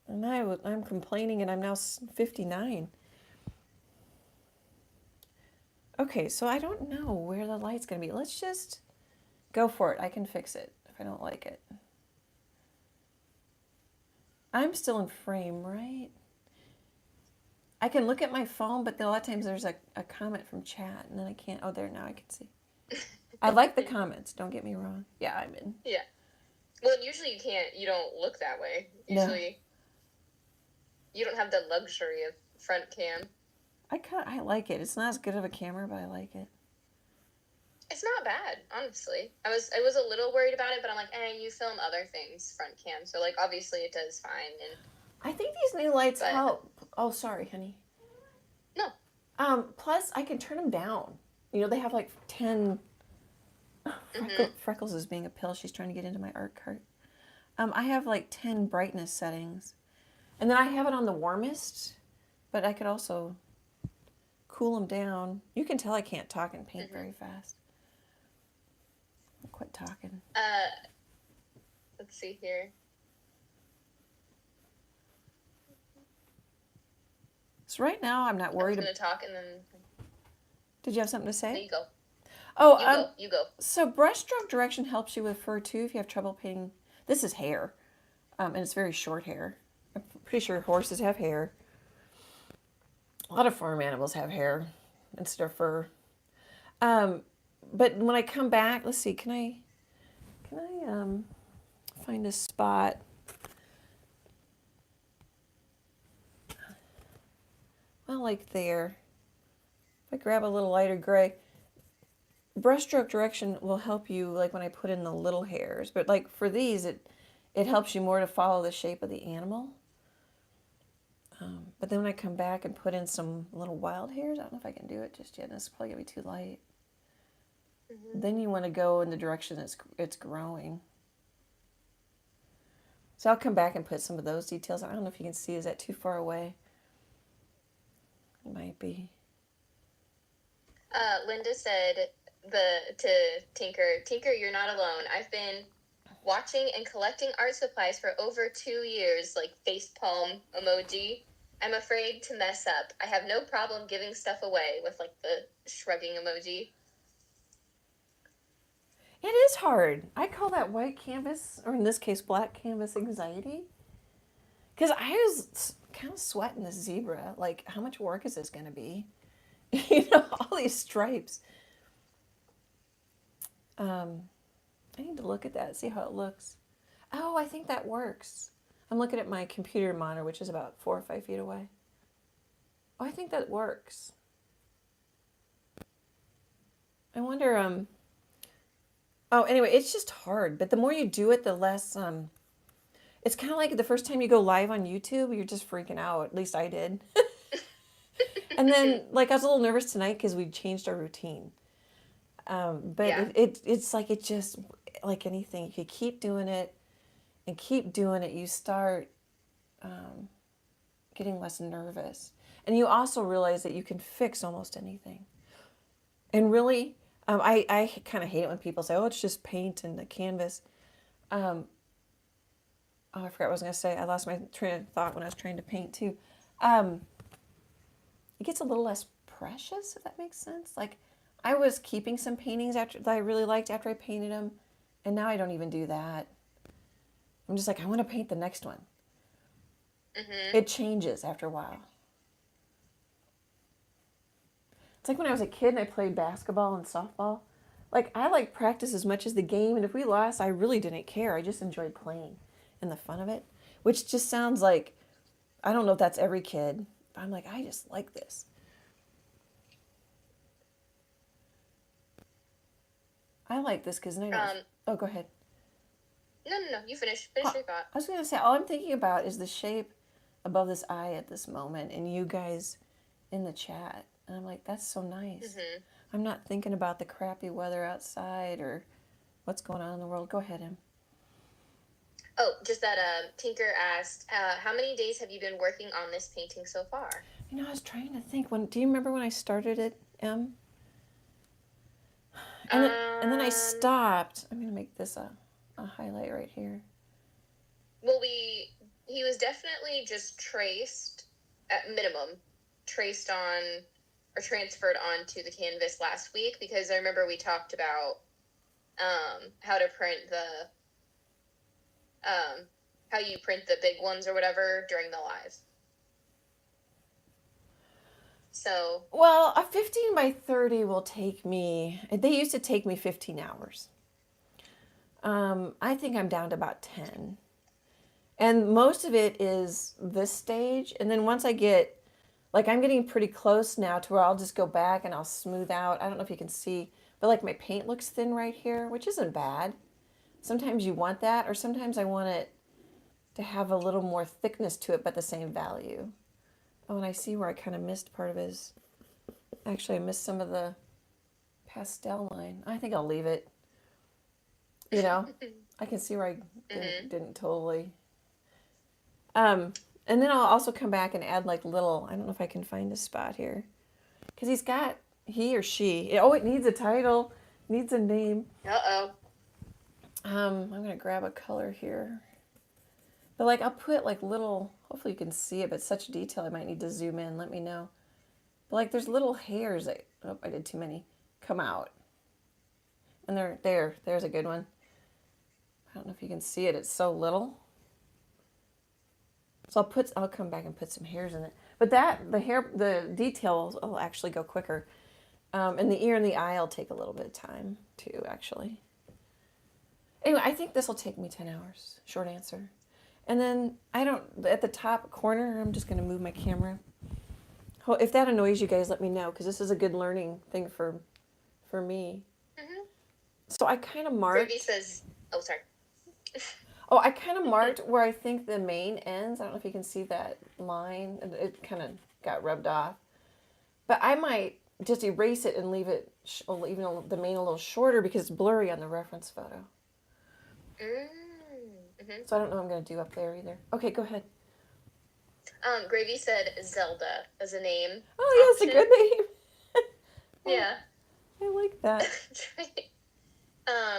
And I'm complaining, and I'm now 59. Okay, so I don't know where the light's going to be. Let's just go for it. I can fix it if I don't like it. I'm still in frame, right? I can look at my phone, but a lot of times there's a comment from chat, and then I can't. Oh, there, now I can see. I like the comments, don't get me wrong. Yeah, I'm in. Yeah. Well, usually you don't look that way. Usually you don't have the luxury of front cam. I like it. It's not as good of a camera, but I like it. It's not bad, honestly. I was a little worried about it, but I'm like, you film other things front cam, so like obviously it does fine. And I think these new lights help. Oh, sorry, honey. No. Plus I can turn them down. They have like 10. Freckles is being a pill. She's trying to get into my art cart. I have like 10 brightness settings, and then I have it on the warmest, but I could also cool them down. You can tell I can't talk and paint very fast. I'll quit talking. Let's see here. So right now I'm not worried. I'm going to talk and then. Did you have something to say? There you go. Oh, you go. So brushstroke direction helps you with fur too if you have trouble painting. This is hair, and it's very short hair. I'm pretty sure horses have hair. A lot of farm animals have hair instead of fur. but when I come back, let's see, can I find a spot? Well, like there. If I grab a little lighter gray, brushstroke direction will help you like when I put in the little hairs, but like for these, it helps you more to follow the shape of the animal. But then when I come back and put in some little wild hairs, I don't know if I can do it just yet. That's probably gonna be too light. Then you want to go in the direction it's growing. So I'll come back and put some of those details. I don't know if you can see. Is that too far away? It might be. Linda said to Tinker, you're not alone. I've been watching and collecting art supplies for over 2 years, like facepalm emoji. I'm afraid to mess up. I have no problem giving stuff away with like the shrugging emoji. It is hard. I call that white canvas, or in this case, black canvas anxiety. Because I was kind of sweating this zebra. Like, how much work is this going to be? All these stripes. I need to look at that, see how it looks. Oh, I think that works. I'm looking at my computer monitor, which is about 4 or 5 feet away. Oh, I think that works. I wonder, oh, anyway, it's just hard. But the more you do it, the less, it's kind of like the first time you go live on YouTube, you're just freaking out. At least I did. And then, like, I was a little nervous tonight because we changed our routine. But Yeah. it's like, it just, like anything, if you keep doing it and keep doing it, you start getting less nervous. And you also realize that you can fix almost anything. And really, I kind of hate it when people say, oh, it's just paint and the canvas. Oh, I forgot what I was going to say. I lost my train of thought when I was trying to paint too. It gets a little less precious, if that makes sense. Like, I was keeping some paintings that I really liked after I painted them, and now I don't even do that. I'm just like, I want to paint the next one. It changes after a while. It's like when I was a kid and I played basketball and softball. Like, I like practice as much as the game, and if we lost, I really didn't care. I just enjoyed playing and the fun of it, which just sounds like, I don't know if that's every kid, but I'm like, I just like this. I like this because oh, go ahead. No, you finish your thought. I was going to say, all I'm thinking about is the shape above this eye at this moment and you guys in the chat. And I'm like, that's so nice. I'm not thinking about the crappy weather outside or what's going on in the world. Go ahead, Em. Oh, just that Tinker asked, how many days have you been working on this painting so far? I was trying to think. Do you remember when I started it, Em? And then I stopped. I'm going to make this a highlight right here. Well, he was definitely just traced, at minimum, traced on or transferred onto the canvas last week because I remember we talked about how to print how you print the big ones or whatever during the live. So, well, a 15 by 30 will take me, they used to take me 15 hours. I think I'm down to about 10. And most of it is this stage. And then once I get, like, I'm getting pretty close now to where I'll just go back and I'll smooth out. I don't know if you can see, but like my paint looks thin right here, which isn't bad. Sometimes you want that, or sometimes I want it to have a little more thickness to it, but the same value. Oh, and I see where I kind of missed part of his, actually I missed some of the pastel line. I think I'll leave it. I can see where I didn't totally. And then I'll also come back and add like little, I don't know if I can find a spot here. Because he or she, it needs a title, needs a name. Uh-oh. I'm going to grab a color here. But like I'll put like little, hopefully you can see it, but such detail I might need to zoom in, let me know. But like there's little hairs that, I did too many, come out. And there's a good one. I don't know if you can see it, it's so little. So I'll come back and put some hairs in it. But the details will actually go quicker. And the ear and the eye will take a little bit of time too, actually. Anyway, I think this will take me 10 hours. Short answer. And then at the top corner, I'm just going to move my camera. If that annoys you guys, let me know, because this is a good learning thing for me. Mm-hmm. So I kind of marked. Gravy says, oh, sorry. I kind of marked where I think the mane ends. I don't know if you can see that line. It kind of got rubbed off. But I might just erase it and leave it, even the mane a little shorter, because it's blurry on the reference photo. Mm-hmm. So I don't know what I'm going to do up there either. Okay, go ahead. Gravy said Zelda as a name. Oh, yeah, it's a good name. Yeah. I like that.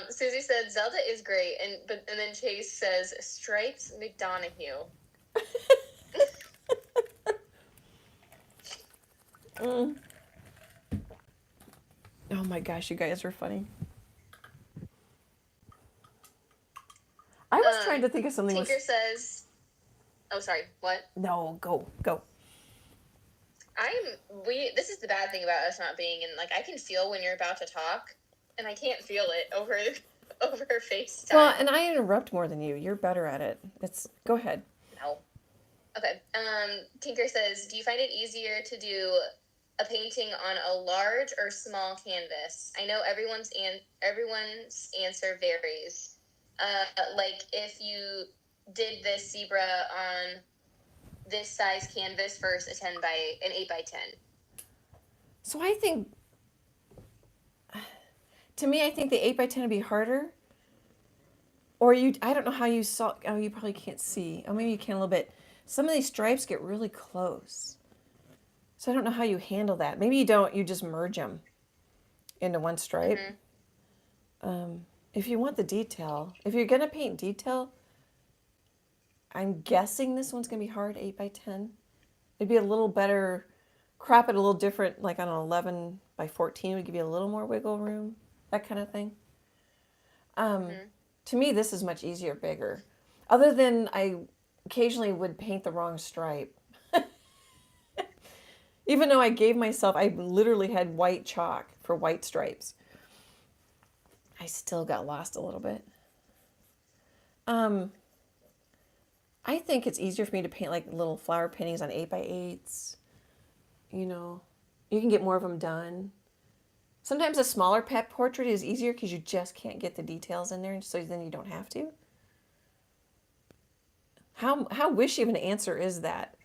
Susie said Zelda is great, and then Chase says Stripes McDonough. Oh my gosh, you guys are funny. I was trying to think of something. Tinker says, oh, sorry, what? No, go. This is the bad thing about us not being in, like, I can feel when you're about to talk, and I can't feel it over FaceTime. Well, and I interrupt more than you. You're better at it. Go ahead. No. Okay. Tinker says, do you find it easier to do a painting on a large or small canvas? I know everyone's answer varies. Like if you did this zebra on this size canvas versus an 8 by 10. So I think, to me, I think the 8 by 10 would be harder. Or I don't know how you saw. Oh, you probably can't see. Oh, maybe you can a little bit. Some of these stripes get really close. So I don't know how you handle that. Maybe you don't. You just merge them into one stripe. Mm-hmm. If you want the detail, if you're going to paint detail, I'm guessing this one's going to be hard, 8 by 10. It'd be a little better, crop it a little different, like on an 11 by 14 would give you a little more wiggle room, that kind of thing. To me, this is much easier, bigger. Other than I occasionally would paint the wrong stripe. Even though I literally had white chalk for white stripes. I still got lost a little bit. I think it's easier for me to paint like little flower paintings on 8 by 8s. You know, you can get more of them done. Sometimes a smaller pet portrait is easier because you just can't get the details in there, so then you don't have to. How wishy of an answer is that?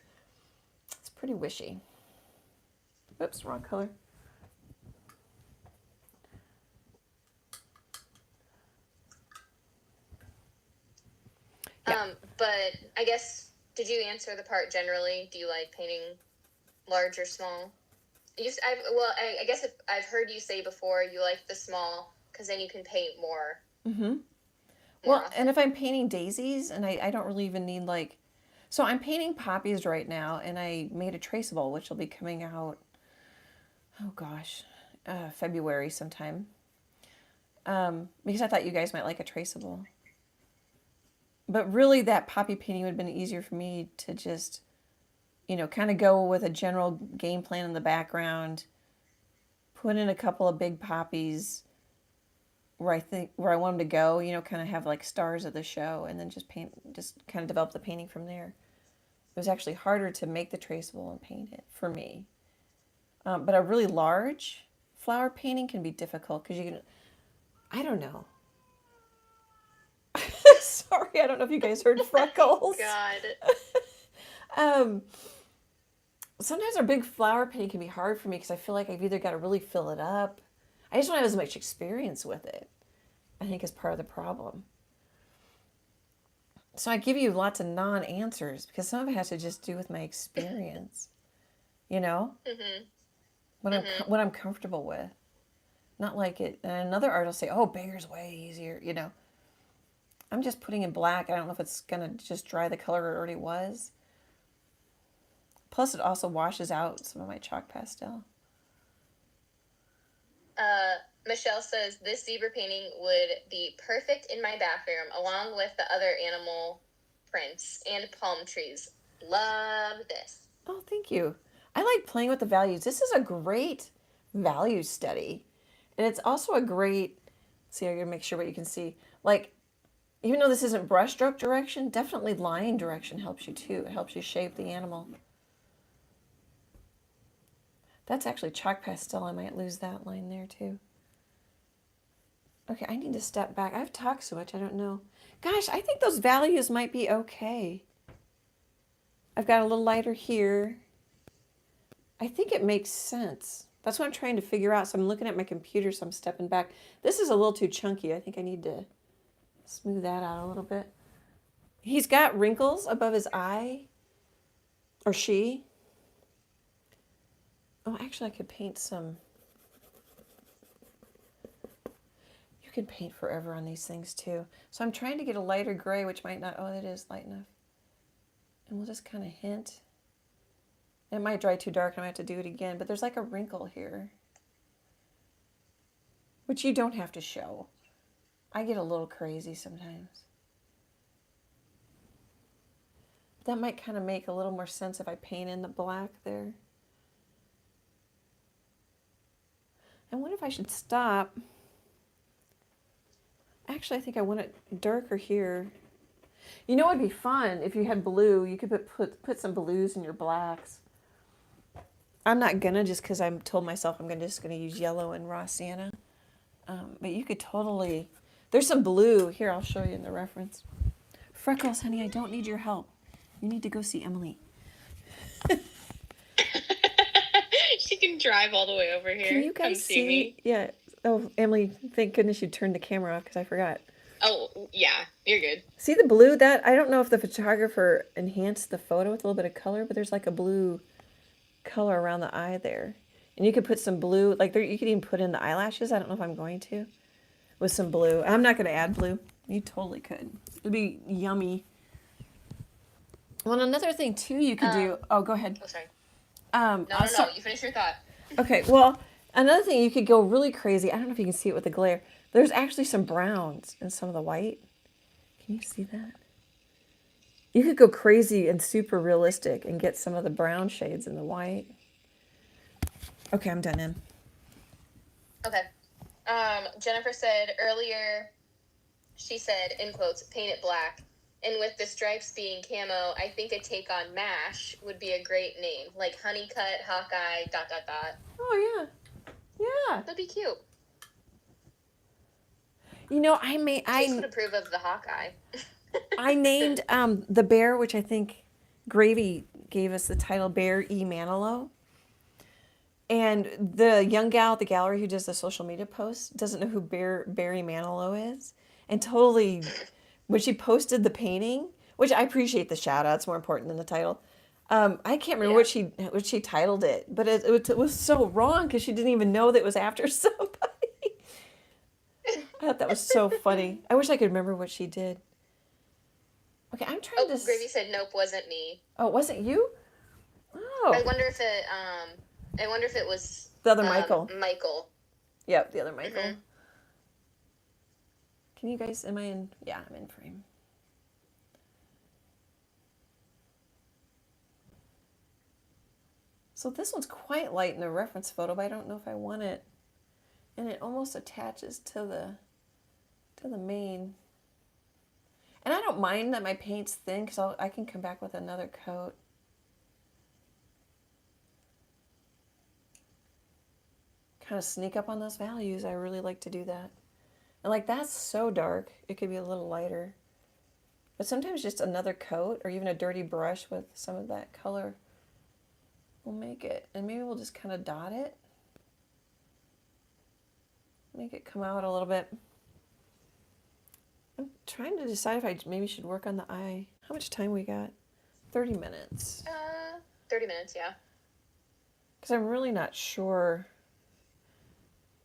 It's pretty wishy. Oops, wrong color. Yeah. But I guess, did you answer the part generally? Do you like painting large or small? I guess I've heard you say before you like the small because then you can paint more. Mm-hmm. Well, and if I'm painting daisies, and I don't really even need so I'm painting poppies right now, and I made a traceable, which will be coming out, oh gosh, February sometime. Because I thought you guys might like a traceable. But really, that poppy painting would have been easier for me to just, kind of go with a general game plan in the background, put in a couple of big poppies where I want them to go, kind of have like stars of the show, and then just kind of develop the painting from there. It was actually harder to make the traceable and paint it for me. But a really large flower painting can be difficult because I don't know. Sorry, I don't know if you guys heard Freckles. God. Sometimes our big flower painting can be hard for me because I feel like I've either got to really fill it up. I just don't have as much experience with it, I think, is part of the problem. So I give you lots of non-answers because some of it has to just do with my experience, Mm-hmm. What I'm comfortable with. Not like it. And another artist will say, oh, bigger's way easier, I'm just putting in black. I don't know if it's going to just dry the color it already was. Plus, it also washes out some of my chalk pastel. Michelle says, this zebra painting would be perfect in my bathroom, along with the other animal prints and palm trees. Love this. Oh, thank you. I like playing with the values. This is a great value study. And it's also a great, see, I'm going to make sure what you can see. Like, even though this isn't brushstroke direction, definitely line direction helps you too. It helps you shape the animal. That's actually chalk pastel. I might lose that line there too. Okay, I need to step back. I've talked so much, I don't know. Gosh, I think those values might be okay. I've got a little lighter here. I think it makes sense. That's what I'm trying to figure out. So I'm looking at my computer, so I'm stepping back. This is a little too chunky. I think I need to smooth that out a little bit. He's got wrinkles above his eye. Or she. Oh, actually, I could paint some. You can paint forever on these things too. So I'm trying to get a lighter gray, which might not, oh, it is light enough. And we'll just kind of hint. It might dry too dark and I have to do it again, but there's like a wrinkle here, which you don't have to show. I get a little crazy sometimes. That might kind of make a little more sense if I paint in the black there. I wonder if I should stop. Actually, I think I want it darker here. You know, it'd be fun if you had blue. You could put some blues in your blacks. I'm not gonna, just because I'm told myself I'm just gonna use yellow and raw sienna. But you could totally. There's some blue here. I'll show you in the reference. Freckles, honey, I don't need your help. You need to go see Emily. She can drive all the way over here. Can you guys see me? Yeah. Oh, Emily, thank goodness you turned the camera off because I forgot. Oh, yeah, you're good. See the blue? That, I don't know if the photographer enhanced the photo with a little bit of color, but there's like a blue color around the eye there. And you could put some blue, like there, you could even put in the eyelashes. I don't know if I'm going to. With some blue. I'm not going to add blue. You totally could. It'd be yummy. Well, another thing too you could do. Oh, go ahead. Oh, sorry. No. You finish your thought. Okay, well, another thing you could go really crazy. I don't know if you can see it with the glare. There's actually some browns in some of the white. Can you see that? You could go crazy and super realistic and get some of the brown shades in the white. Okay, I'm done, Em. Okay. Jennifer said earlier, she said, in quotes, paint it black. And with the stripes being camo, I think a take on MASH would be a great name. Like Honeycut, Hawkeye, ... Oh, yeah. Yeah. That'd be cute. You know, I would approve of the Hawkeye. I named the bear, which I think Gravy gave us the title, Bear E. Manilow. And the young gal at the gallery who does the social media posts doesn't know who Barry Manilow is. And totally, when she posted the painting, which I appreciate the shout out, it's more important than the title. I can't remember what she titled it, but it was so wrong because she didn't even know that it was after somebody. I thought that was so funny. I wish I could remember what she did. Okay, I'm trying to. Gravy said, "Nope, wasn't me." Oh, it wasn't you? Oh. I wonder if it was the other Michael. Michael. Yep, the other Michael. Mm-hmm. Can you guys? Am I in? Yeah, I'm in frame. So this one's quite light in the reference photo, but I don't know if I want it. And it almost attaches to the main. And I don't mind that my paint's thin because I can come back with another coat. Kind of sneak up on those values. I really like to do that. And like that's so dark, it could be a little lighter. But sometimes just another coat or even a dirty brush with some of that color will make it. And maybe we'll just kind of dot it. Make it come out a little bit. I'm trying to decide if I maybe should work on the eye. How much time we got? 30 minutes. 30 minutes, yeah. Because I'm really not sure.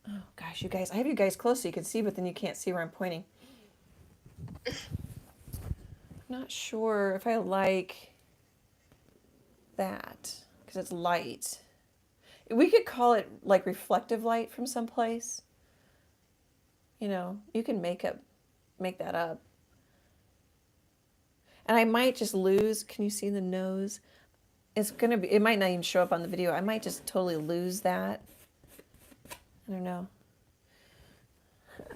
Oh, gosh, you guys. I have you guys close so you can see, but then you can't see where I'm pointing. I'm not sure if I like that because it's light. We could call it like reflective light from someplace. You know, you can make that up. And I might just lose. Can you see the nose? It might not even show up on the video. I might just totally lose that. I don't know.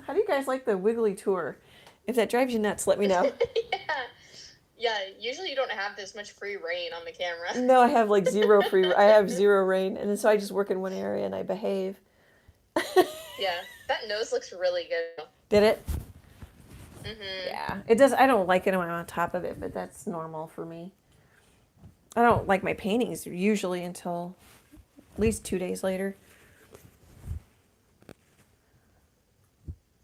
How do you guys like the wiggly tour? If that drives you nuts, let me know. Yeah. Yeah, usually you don't have this much free reign on the camera. No, I have like zero free. I have zero reign, and so I just work in one area and I behave. Yeah, that nose looks really good. Did it? Mm-hmm. Yeah, it does. I don't like it when I'm on top of it, but that's normal for me. I don't like my paintings usually until at least 2 days later.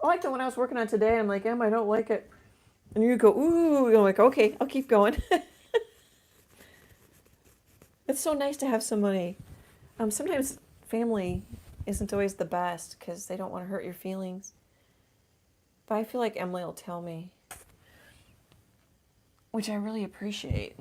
I liked it when I was working on today. I'm like, Em, I don't like it. And you go, ooh. I'm like, okay, I'll keep going. It's so nice to have somebody. Sometimes family isn't always the best because they don't want to hurt your feelings. But I feel like Emily will tell me, which I really appreciate.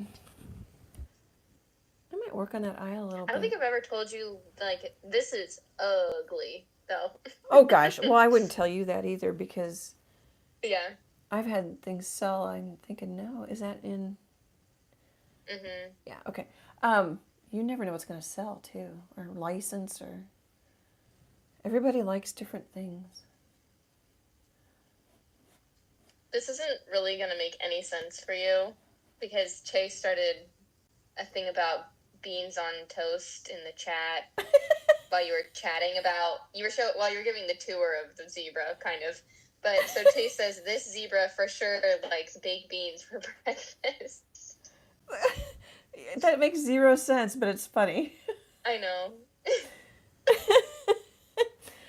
I might work on that eye a little bit. I don't think I've ever told you, like, this is ugly, though. Oh, gosh. Well, I wouldn't tell you that either because Yeah. I've had things sell. I'm thinking, no, is that in? Mm-hmm. Yeah, okay. You never know what's going to sell, too, or license, or everybody likes different things. This isn't really going to make any sense for you because Chase started a thing about beans on toast in the chat while you were chatting about, while you were giving the tour of the zebra, kind of. But so Chase says, this zebra for sure likes baked beans for breakfast. That makes zero sense, but it's funny. I know.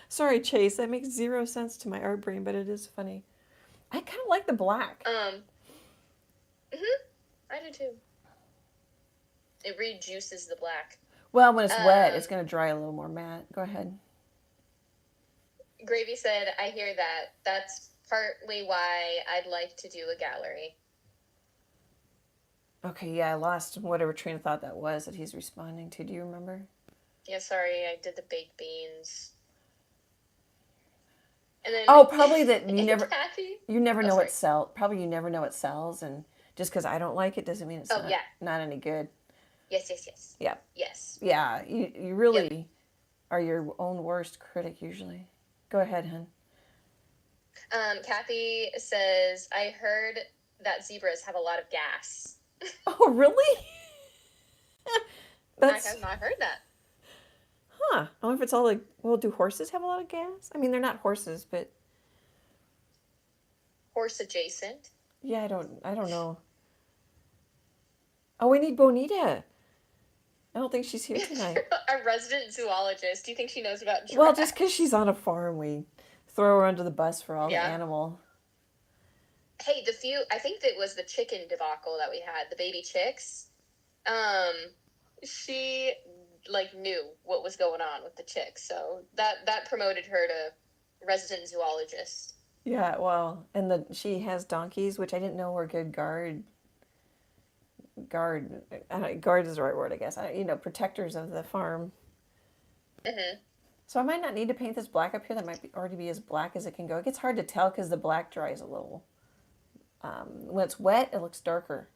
Sorry, Chase. That makes zero sense to my art brain, but it is funny. I kind of like the black. I do too. It rejuices the black. Well, when it's wet, it's going to dry a little more matte. Go ahead. Gravy said, I hear that. That's partly why I'd like to do a gallery. Okay, yeah, I lost whatever train of thought that was that he's responding to. Do you remember? Yeah, sorry, I did the baked beans. And then probably that you never Kathy? You never know what sells. Probably you never know what sells, and just because I don't like it doesn't mean it's not any good. Yes. Yeah. Yes. Yeah, you really are your own worst critic usually. Go ahead, hun. Kathy says, I heard that zebras have a lot of gas. Oh, really? I have not heard that. Huh. I wonder if it's all like, well, do horses have a lot of gas? I mean, they're not horses, but... Horse adjacent. Yeah, I don't know. Oh, we need Bonita. I don't think she's here tonight. Our resident zoologist. Do you think she knows about giraffes? Well, just because she's on a farm, we throw her under the bus for all the animal. Hey, I think that was the chicken debacle that we had, the baby chicks. She, knew what was going on with the chicks, so that promoted her to resident zoologist. Yeah, well, and she has donkeys, which I didn't know were good guard is the right word, I guess. Protectors of the farm. Mm-hmm. So I might not need to paint this black up here. That might already be as black as it can go. It gets hard to tell because the black dries a little. When it's wet, it looks darker.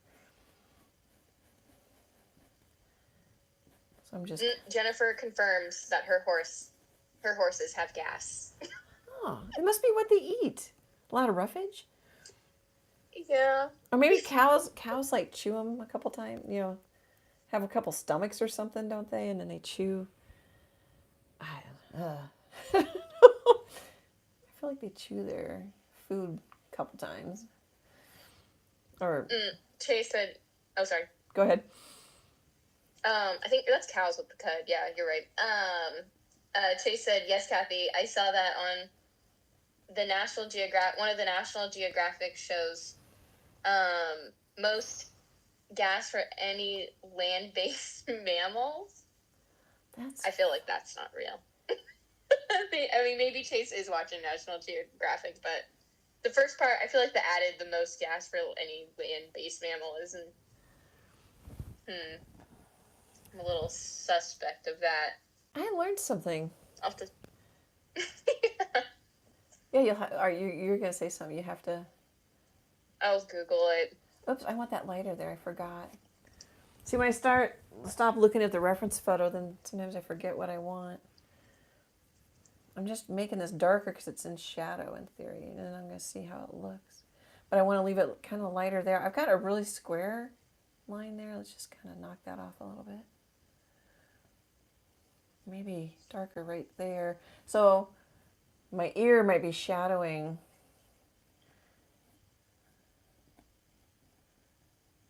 So I'm just... Jennifer confirms that her horses have gas. Oh, it must be what they eat. A lot of roughage? Yeah. Or maybe cows chew them a couple times, have a couple stomachs or something, don't they? And then they chew. I feel like they chew their food a couple times. Or Chase said, oh, sorry. Go ahead. I think that's cows with the cud. Yeah, you're right. Chase said, yes, Kathy, I saw that on one of the National Geographic shows. Most gas for any land-based mammals. I feel like that's not real. I mean, maybe Chase is watching National Geographic, but the first part, I feel like they added the most gas for any land-based mammal is, I'm a little suspect of that. I learned something. Yeah, you're gonna say something? You have to. I'll Google it. Oops, I want that lighter there. I forgot. See, when I stop looking at the reference photo, then sometimes I forget what I want. I'm just making this darker because it's in shadow in theory, and then I'm going to see how it looks. But I want to leave it kind of lighter there. I've got a really square line there. Let's just kind of knock that off a little bit. Maybe darker right there. So my ear might be shadowing.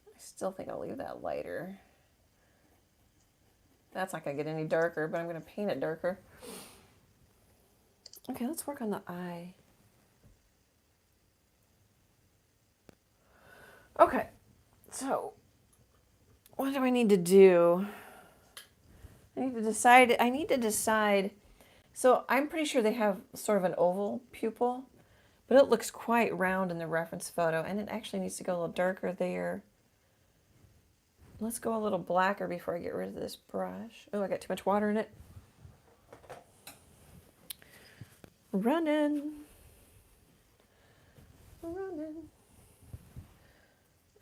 I still think I'll leave that lighter. That's not going to get any darker, but I'm going to paint it darker. Okay, let's work on the eye. Okay, so what do I need to do? I need to decide. So I'm pretty sure they have sort of an oval pupil, but it looks quite round in the reference photo, and it actually needs to go a little darker there. Let's go a little blacker before I get rid of this brush. Oh, I got too much water in it. Running.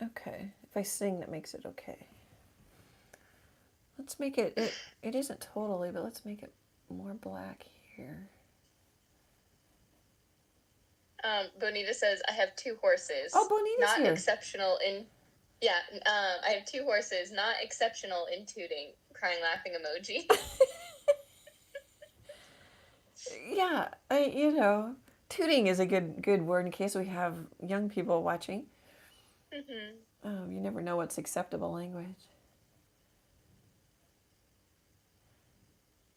Okay, if I sing, that makes it okay. Let's make it isn't totally, but let's make it more black here. Bonita says, I have 2 horses. Oh, Bonita's not here. Exceptional in... Yeah, I have 2 horses, not exceptional in tooting. Crying, laughing emoji. Yeah, tooting is a good word in case we have young people watching. Mm-hmm. You never know what's acceptable language.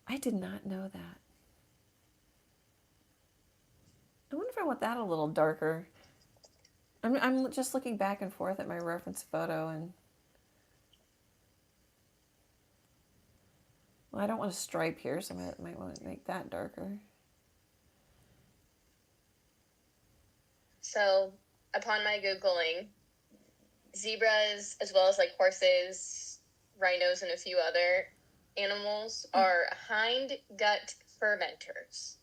I did not know that. I wonder if I want that a little darker. I'm just looking back and forth at my reference photo, and well, I don't want a stripe here, so I might want to make that darker. So, upon my Googling, zebras, as well as like horses, rhinos, and a few other animals, are hind gut fermenters.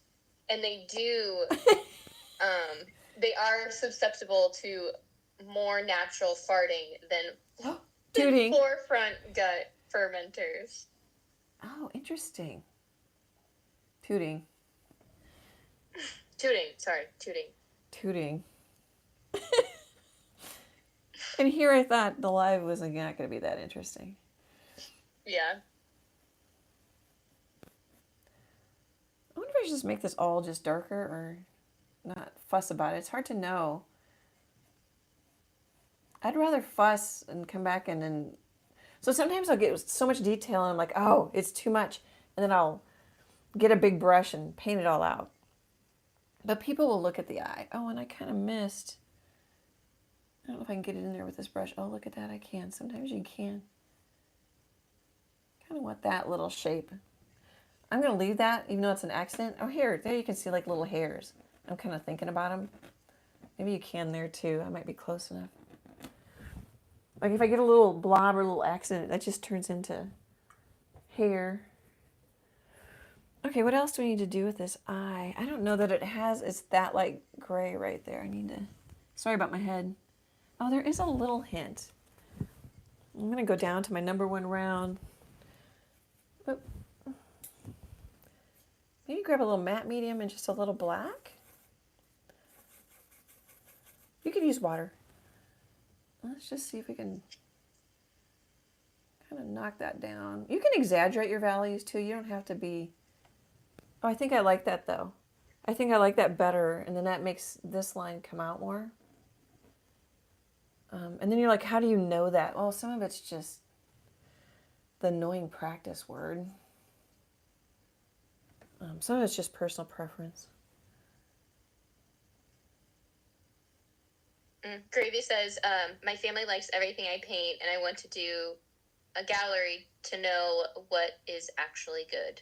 And they do, they are susceptible to more natural farting than tooting. Forefront gut fermenters. Oh, interesting. Tooting. Tooting. And here I thought the live was not going to be that interesting. Yeah. I wonder if I should just make this all just darker or not fuss about it. It's hard to know. I'd rather fuss and come back and so sometimes I'll get so much detail and I'm like, oh, it's too much. And then I'll get a big brush and paint it all out. But people will look at the eye. Oh, and I kind of missed. I don't know if I can get it in there with this brush. Oh, look at that. I can. Sometimes you can. Kind of want that little shape. I'm going to leave that, even though it's an accident. Oh, there you can see like little hairs. I'm kind of thinking about them. Maybe you can there too. I might be close enough. Like if I get a little blob or a little accident, that just turns into hair. Okay, what else do we need to do with this eye? I don't know that it's that like gray right there. Sorry about my head. Oh, there is a little hint. I'm going to go down to my number 1 round. But maybe grab a little matte medium and just a little black. You could use water. Let's just see if we can kind of knock that down. You can exaggerate your values too. You don't have to be... Oh, I think I like that though. I think I like that better, and then that makes this line come out more. And then you're like, how do you know that? Well, some of it's just the annoying practice word. Some of it's just personal preference. Gravy says, my family likes everything I paint, and I want to do a gallery to know what is actually good.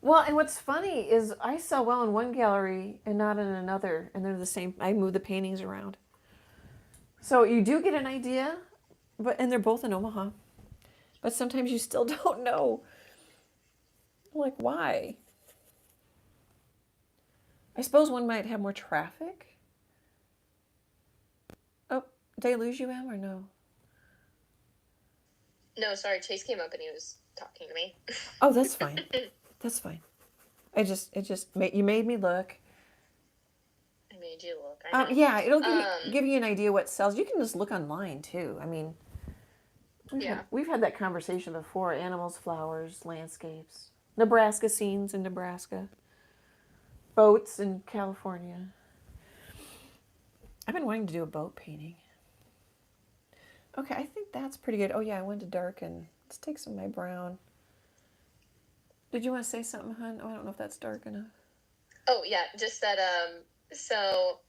Well, and what's funny is I sell well in one gallery and not in another, and they're the same. I move the paintings around. So you do get an idea, and they're both in Omaha. But sometimes you still don't know. Like, why? I suppose one might have more traffic. Oh, did I lose you, Em, or no? No, sorry, Chase came up and he was talking to me. Oh, that's fine. That's fine. You made me look. I made you look. I know. Yeah, it'll give you an idea what sells. You can just look online too. I mean, we've had that conversation before. Animals, flowers, landscapes, Nebraska scenes in Nebraska, boats in California. I've been wanting to do a boat painting. Okay, I think that's pretty good. Oh yeah, I wanted to darken. Let's take some of my brown. Did you want to say something, hon? Oh, I don't know if that's dark enough. Oh yeah, just that. So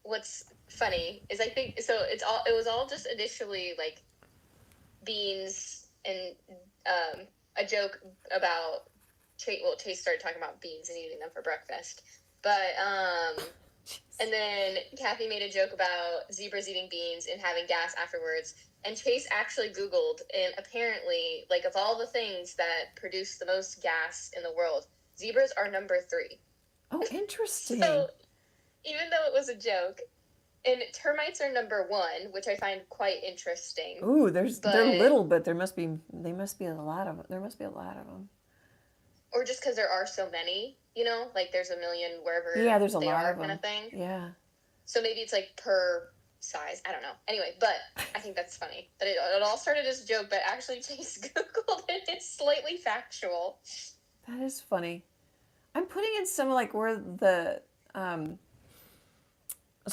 what's funny is I think so. It was all just initially like beans and a joke about Chase. Well, Chase started talking about beans and eating them for breakfast, but and then Kathy made a joke about zebras eating beans and having gas afterwards. And Chase actually Googled, and apparently, like, of all the things that produce the most gas in the world, zebras are number 3. Oh, interesting. So, even though it was a joke, and termites are number 1, which I find quite interesting. Ooh, they're little, but they must be a lot of them. There must be a lot of them. Or just because there are so many, you know, like there's a million wherever there's a lot of them. kind of thing. Yeah. So maybe it's like per size. I don't know. Anyway, but I think that's funny. That it all started as a joke, but actually Chase Googled it. It's slightly factual. That is funny. I'm putting in some like where the so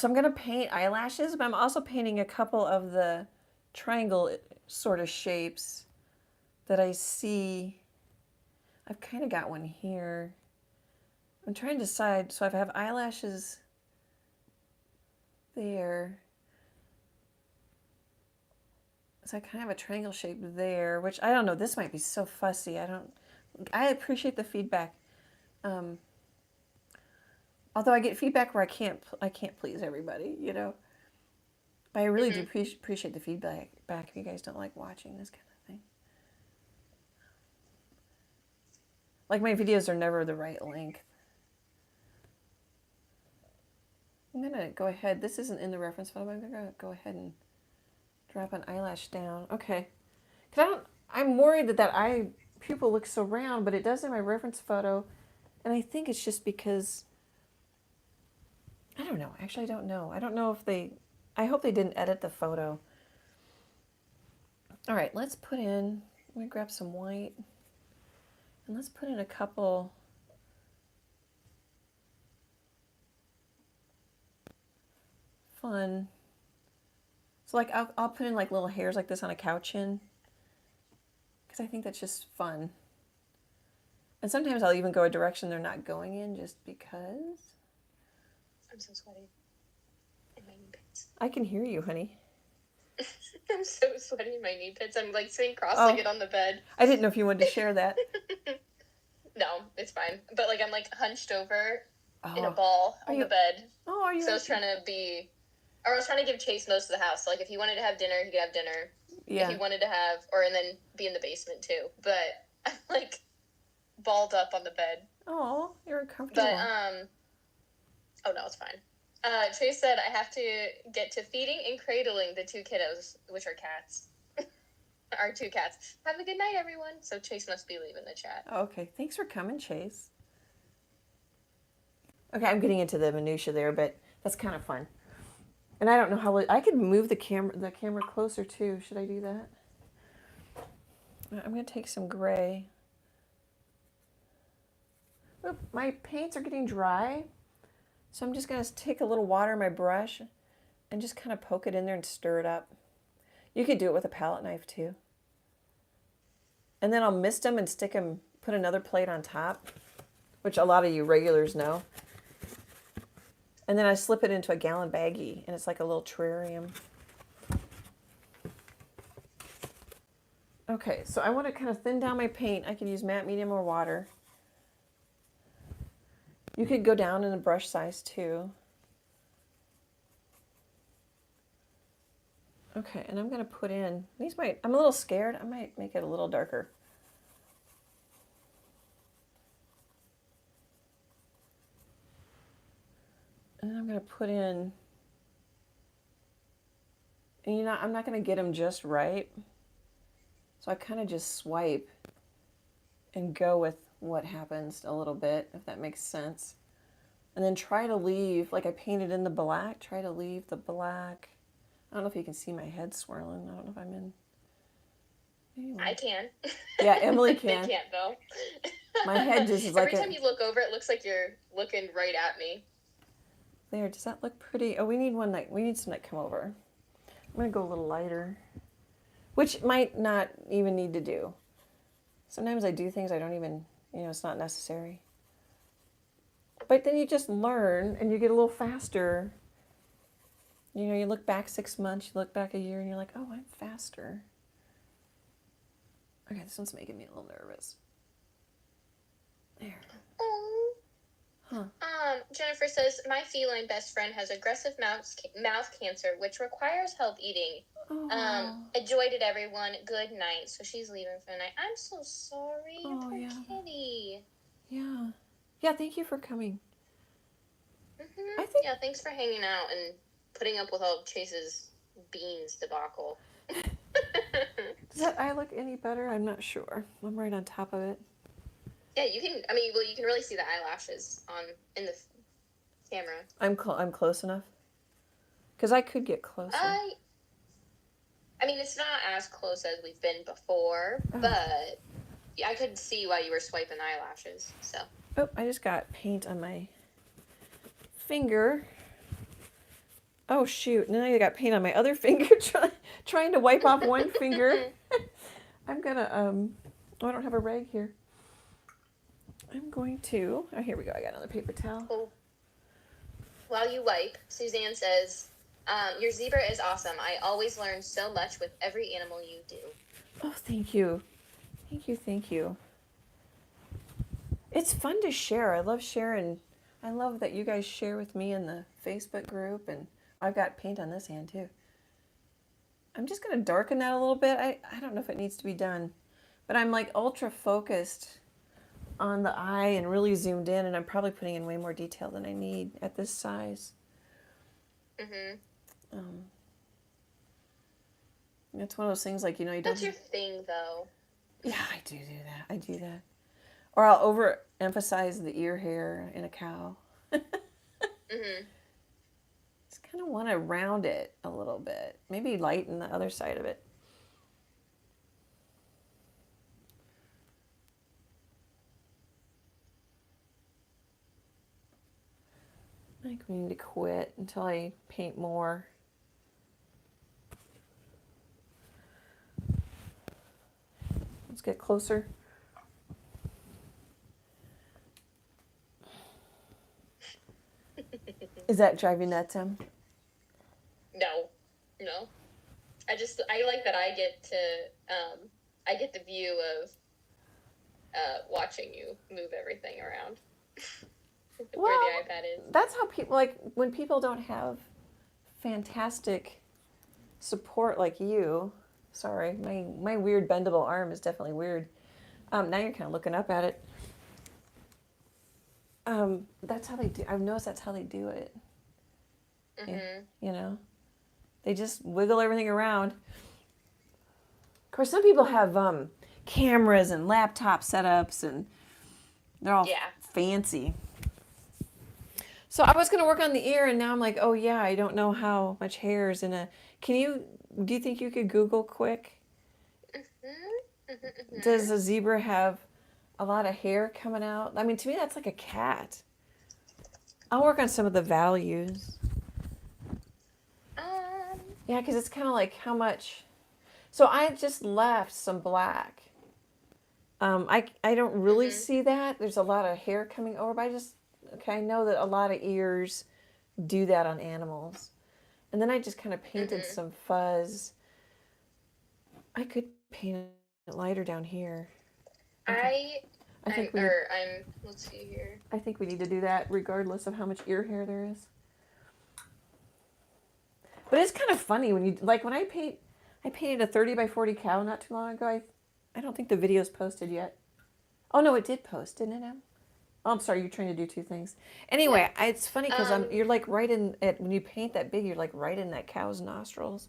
I'm gonna paint eyelashes, but I'm also painting a couple of the triangle sort of shapes that I see. I've kind of got one here. I'm trying to decide. So if I have eyelashes there, so I kind of have a triangle shape there, which I don't know. This might be so fussy. I appreciate the feedback. Although I get feedback where I can't please everybody, you know. But I really do appreciate the feedback if you guys don't like watching this kind of thing. Like my videos are never the right length. I'm gonna go ahead. This isn't in the reference photo, but I'm gonna go ahead and drop an eyelash down. Okay. Cause I'm worried that eye pupil looks so round, but it does in my reference photo, and I think it's just because I don't know. Actually, I don't know. I don't know if I hope they didn't edit the photo. All right, let's put in. I'm gonna grab some white. And let's put in a couple fun. So like I'll put in like little hairs like this on a cow chin because I think that's just fun. And sometimes I'll even go a direction they're not going in just because. I'm so sweaty. In my knee pits. I can hear you, honey. I'm so sweaty in my knee pits. I'm like sitting cross-legged on the bed. I didn't know if you wanted to share that. No, it's fine. But like I'm like hunched over in a ball on the bed. Oh, are you? So I was trying to give Chase most of the house. So like if he wanted to have dinner, he could have dinner. Yeah. If he wanted to have, and then be in the basement too. But I'm like balled up on the bed. Oh, you're uncomfortable. But oh no, it's fine. Chase said I have to get to feeding and cradling the 2 kiddos, which are cats. Our 2 cats. Have a good night, everyone. So Chase must be leaving the chat. Okay, thanks for coming, Chase. Okay, I'm getting into the minutia there, but that's kind of fun. And I don't know how I could move the camera closer too. Should I do that? I'm gonna take some gray. Oop, my paints are getting dry, so I'm just gonna take a little water in my brush and just kind of poke it in there and stir it up. You could do it with a palette knife too. And then I'll mist them and stick them, put another plate on top, which a lot of you regulars know. And then I slip it into a gallon baggie, and it's like a little terrarium. Okay, so I want to kind of thin down my paint. I could use matte, medium, or water. You could go down in the brush size too. Okay, and I'm going to put in, I'm a little scared. I might make it a little darker. And then I'm going to put in, and I'm not going to get them just right. So I kind of just swipe and go with what happens a little bit, if that makes sense. And then try to leave, like I painted in the black, try to leave the black. I don't know if you can see my head swirling. I don't know if I'm in. Anyway. I can. Yeah, Emily can. I can't though. My head just is like every time you look over, it looks like you're looking right at me. There, does that look pretty? Oh, we need some that come over. I'm gonna go a little lighter, which might not even need to do. Sometimes I do things I don't even, it's not necessary. But then you just learn and you get a little faster. You look back 6 months, you look back a year, and you're like, oh, I'm faster. Okay, this one's making me a little nervous. There. Oh. Huh. Jennifer says, my feline best friend has aggressive mouth cancer, which requires help eating. Oh. Enjoyed it, everyone. Good night. So she's leaving for the night. I'm so sorry. Oh, Poor yeah. kitty. Yeah. Yeah, thank you for coming. Mm-hmm. I think... Yeah, thanks for hanging out and putting up with all of Chase's beans debacle. Does that eye look any better? I'm not sure. I'm right on top of it. Yeah, you can. I mean, you can really see the eyelashes in the camera. I'm close enough. Because I could get closer. I mean, it's not as close as we've been before, but I could see why you were swiping eyelashes. So. Oh, I just got paint on my finger. Oh shoot! Now I got paint on my other finger. Trying to wipe off one finger. I'm gonna Oh, I don't have a rag here. I'm going to. Oh, here we go. I got another paper towel. Cool. While you wipe, Suzanne says, your zebra is awesome. I always learn so much with every animal you do. Oh, thank you. Thank you. It's fun to share. I love sharing. I love that you guys share with me in the Facebook group, and I've got paint on this hand too. I'm just going to darken that a little bit. I don't know if it needs to be done, but I'm like ultra focused on the eye and really zoomed in, and I'm probably putting in way more detail than I need at this size. Mm-hmm. It's one of those things like, you don't... That's your thing, though. Yeah, I do that. Or I'll overemphasize the ear hair in a cow. Mm-hmm. Just kind of want to round it a little bit. Maybe lighten the other side of it. I think we need to quit until I paint more. Let's get closer. Is that driving nuts, Em? No. I like that I get the view of watching you move everything around. Where the iPad is. That's how people, like, when people don't have fantastic support like you. Sorry, my weird bendable arm is definitely weird. Now you're kind of looking up at it. That's how they do. I've noticed that's how they do it. Mm-hmm. They just wiggle everything around. Of course, some people have cameras and laptop setups, and they're all fancy. So I was going to work on the ear, and now I'm like, oh yeah, I don't know how much hair is in a... Do you think you could Google quick? Mm-hmm. Does a zebra have a lot of hair coming out? I mean, to me, that's like a cat. I'll work on some of the values. Yeah, because it's kind of like how much... So I just left some black. I don't really see that. There's a lot of hair coming over, but I know that a lot of ears do that on animals. And then I just kind of painted some fuzz. I could paint it lighter down here. Let's see here. I think we need to do that regardless of how much ear hair there is. But it's kind of funny when I painted a 30 by 40 cow not too long ago. I don't think the video's posted yet. Oh no, it did post, didn't it, Em? Oh, I'm sorry, you're trying to do two things. Anyway, it's funny because you're like right in it when you paint that big. You're like right in that cow's nostrils,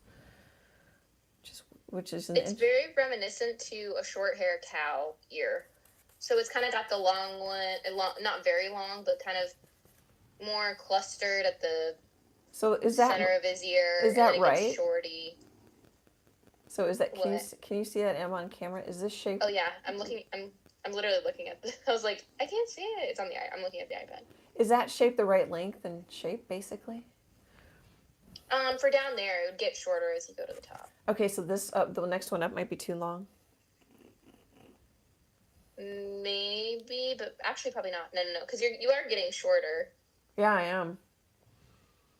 which is it's very reminiscent to a short hair cow ear. So it's kind of got the long one, not very long, but kind of more clustered at the So is center of his ear, is and then that it gets right? shorty. So is that What? can you see that M on camera? Is this shape? Oh yeah, I'm looking. I'm literally looking at. I was like, I can't see it. It's on the. I'm looking at the iPad. Is that shape the right length and shape basically? For down there, it would get shorter as you go to the top. Okay, so this the next one up might be too long. Maybe, but actually probably not. No, because you are getting shorter. Yeah, I am.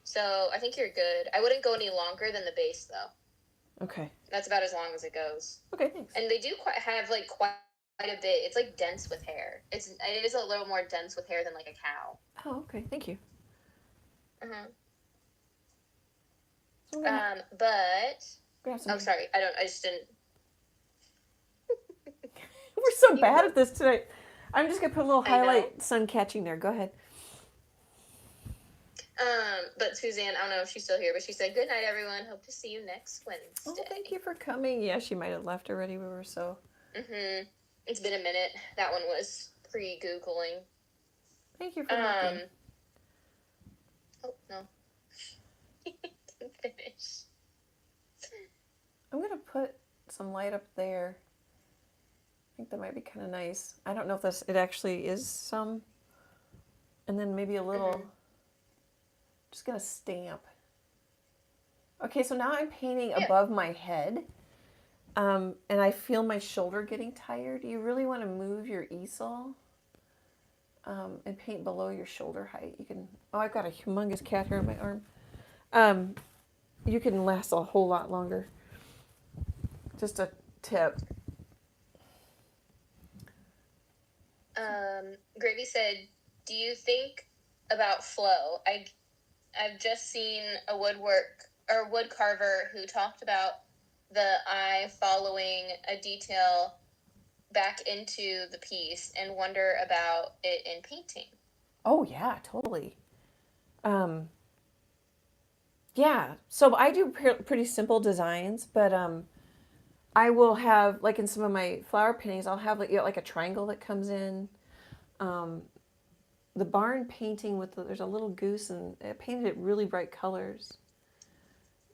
So I think you're good. I wouldn't go any longer than the base though. Okay. That's about as long as it goes. Okay, thanks. And they do have like quite a bit. It's like dense with hair. It is a little more dense with hair than like a cow. Oh, okay. Thank you. But oh, sorry. I just didn't. We're so bad at this tonight. I'm just gonna put a little highlight sun catching there. Go ahead. But Suzanne, I don't know if she's still here, but she said, "Good night, everyone. Hope to see you next Wednesday." Oh, thank you for coming. Yeah, she might have left already. We were so. It's been a minute. That one was pre-Googling. Thank you for coming. Oh no. Didn't finish. I'm gonna put some light up there. I think that might be kind of nice. I don't know if it actually is some. And then maybe a little. Just gonna stamp. Okay, so now I'm painting above my head. And I feel my shoulder getting tired. You really want to move your easel and paint below your shoulder height. You can. Oh, I've got a humongous cat hair on my arm. You can last a whole lot longer. Just a tip. Gravy said, "Do you think about flow? I've just seen a wood carver who talked about the eye following a detail back into the piece and wonder about it in painting." Oh yeah, totally. Yeah, so I do pretty simple designs, but I will have, like in some of my flower paintings, I'll have like a triangle that comes in. The barn painting there's a little goose, and I painted it really bright colors.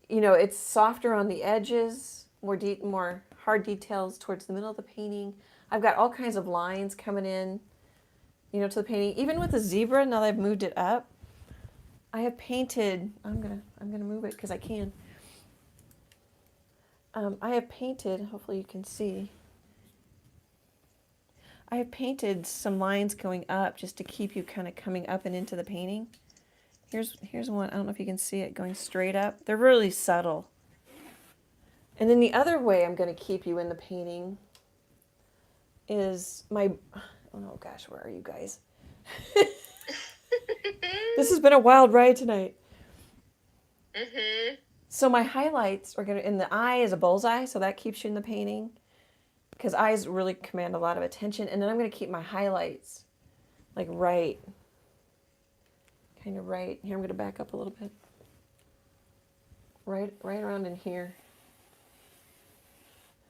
You know, it's softer on the edges, more hard details towards the middle of the painting. I've got all kinds of lines coming in, to the painting. Even with the zebra, now that I've moved it up, I have painted. I'm gonna move it because I can. I have painted. Hopefully, you can see. I have painted some lines going up just to keep you kind of coming up and into the painting. Here's one. I don't know if you can see it going straight up. They're really subtle. And then the other way I'm going to keep you in the painting is oh gosh, where are you guys? This has been a wild ride tonight. So my highlights are in the eye is a bullseye, so that keeps you in the painting, because eyes really command a lot of attention. And then I'm going to keep my highlights like kind of right here. I'm going to back up a little bit. Right around in here.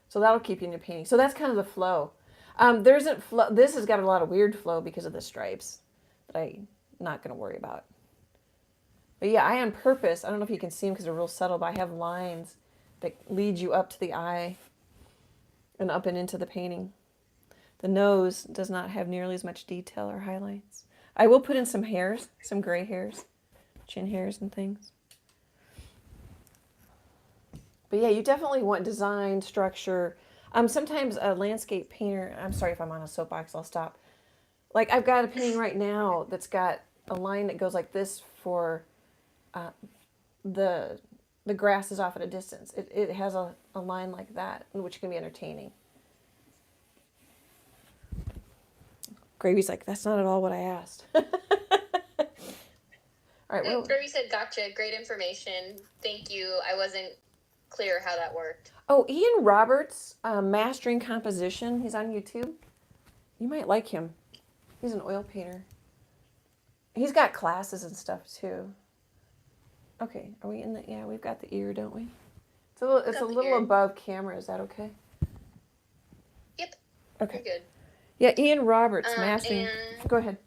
So that'll keep you in your painting. So that's kind of the flow. There isn't flow. This has got a lot of weird flow because of the stripes that I'm not going to worry about. But yeah, I on purpose, I don't know if you can see them because they're real subtle, but I have lines that lead you up to the eye and up and into the painting. The nose does not have nearly as much detail or highlights. I will put in some hairs, some gray hairs, chin hairs and things. But yeah, you definitely want design, structure. Sometimes a landscape painter, I'm sorry if I'm on a soapbox, I'll stop. Like I've got a painting right now that's got a line that goes like this for the grass is off at a distance. It has a line like that, which can be entertaining. Gravy's like, that's not at all what I asked. All right. Gravy said, "Gotcha. Great information. Thank you. I wasn't clear how that worked." Oh, Ian Roberts, Mastering Composition. He's on YouTube. You might like him. He's an oil painter. He's got classes and stuff too. Okay, are we in the? Yeah, we've got the ear, don't we? It's a little above camera. Is that okay? Yep. Okay. You're good. Yeah, Ian Roberts, mastering. And Go ahead.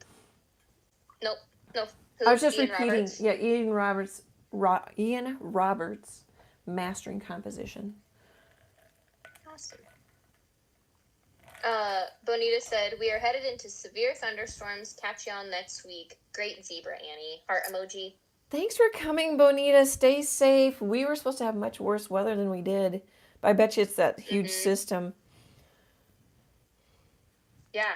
nope, nope. I was Who? just Ian repeating. Roberts. Yeah, Ian Roberts, mastering composition. Awesome. Bonita said, "We are headed into severe thunderstorms. Catch you on next week. Great zebra, Annie. Heart emoji." Thanks for coming, Bonita. Stay safe. We were supposed to have much worse weather than we did. But I bet you it's that huge system. Yeah.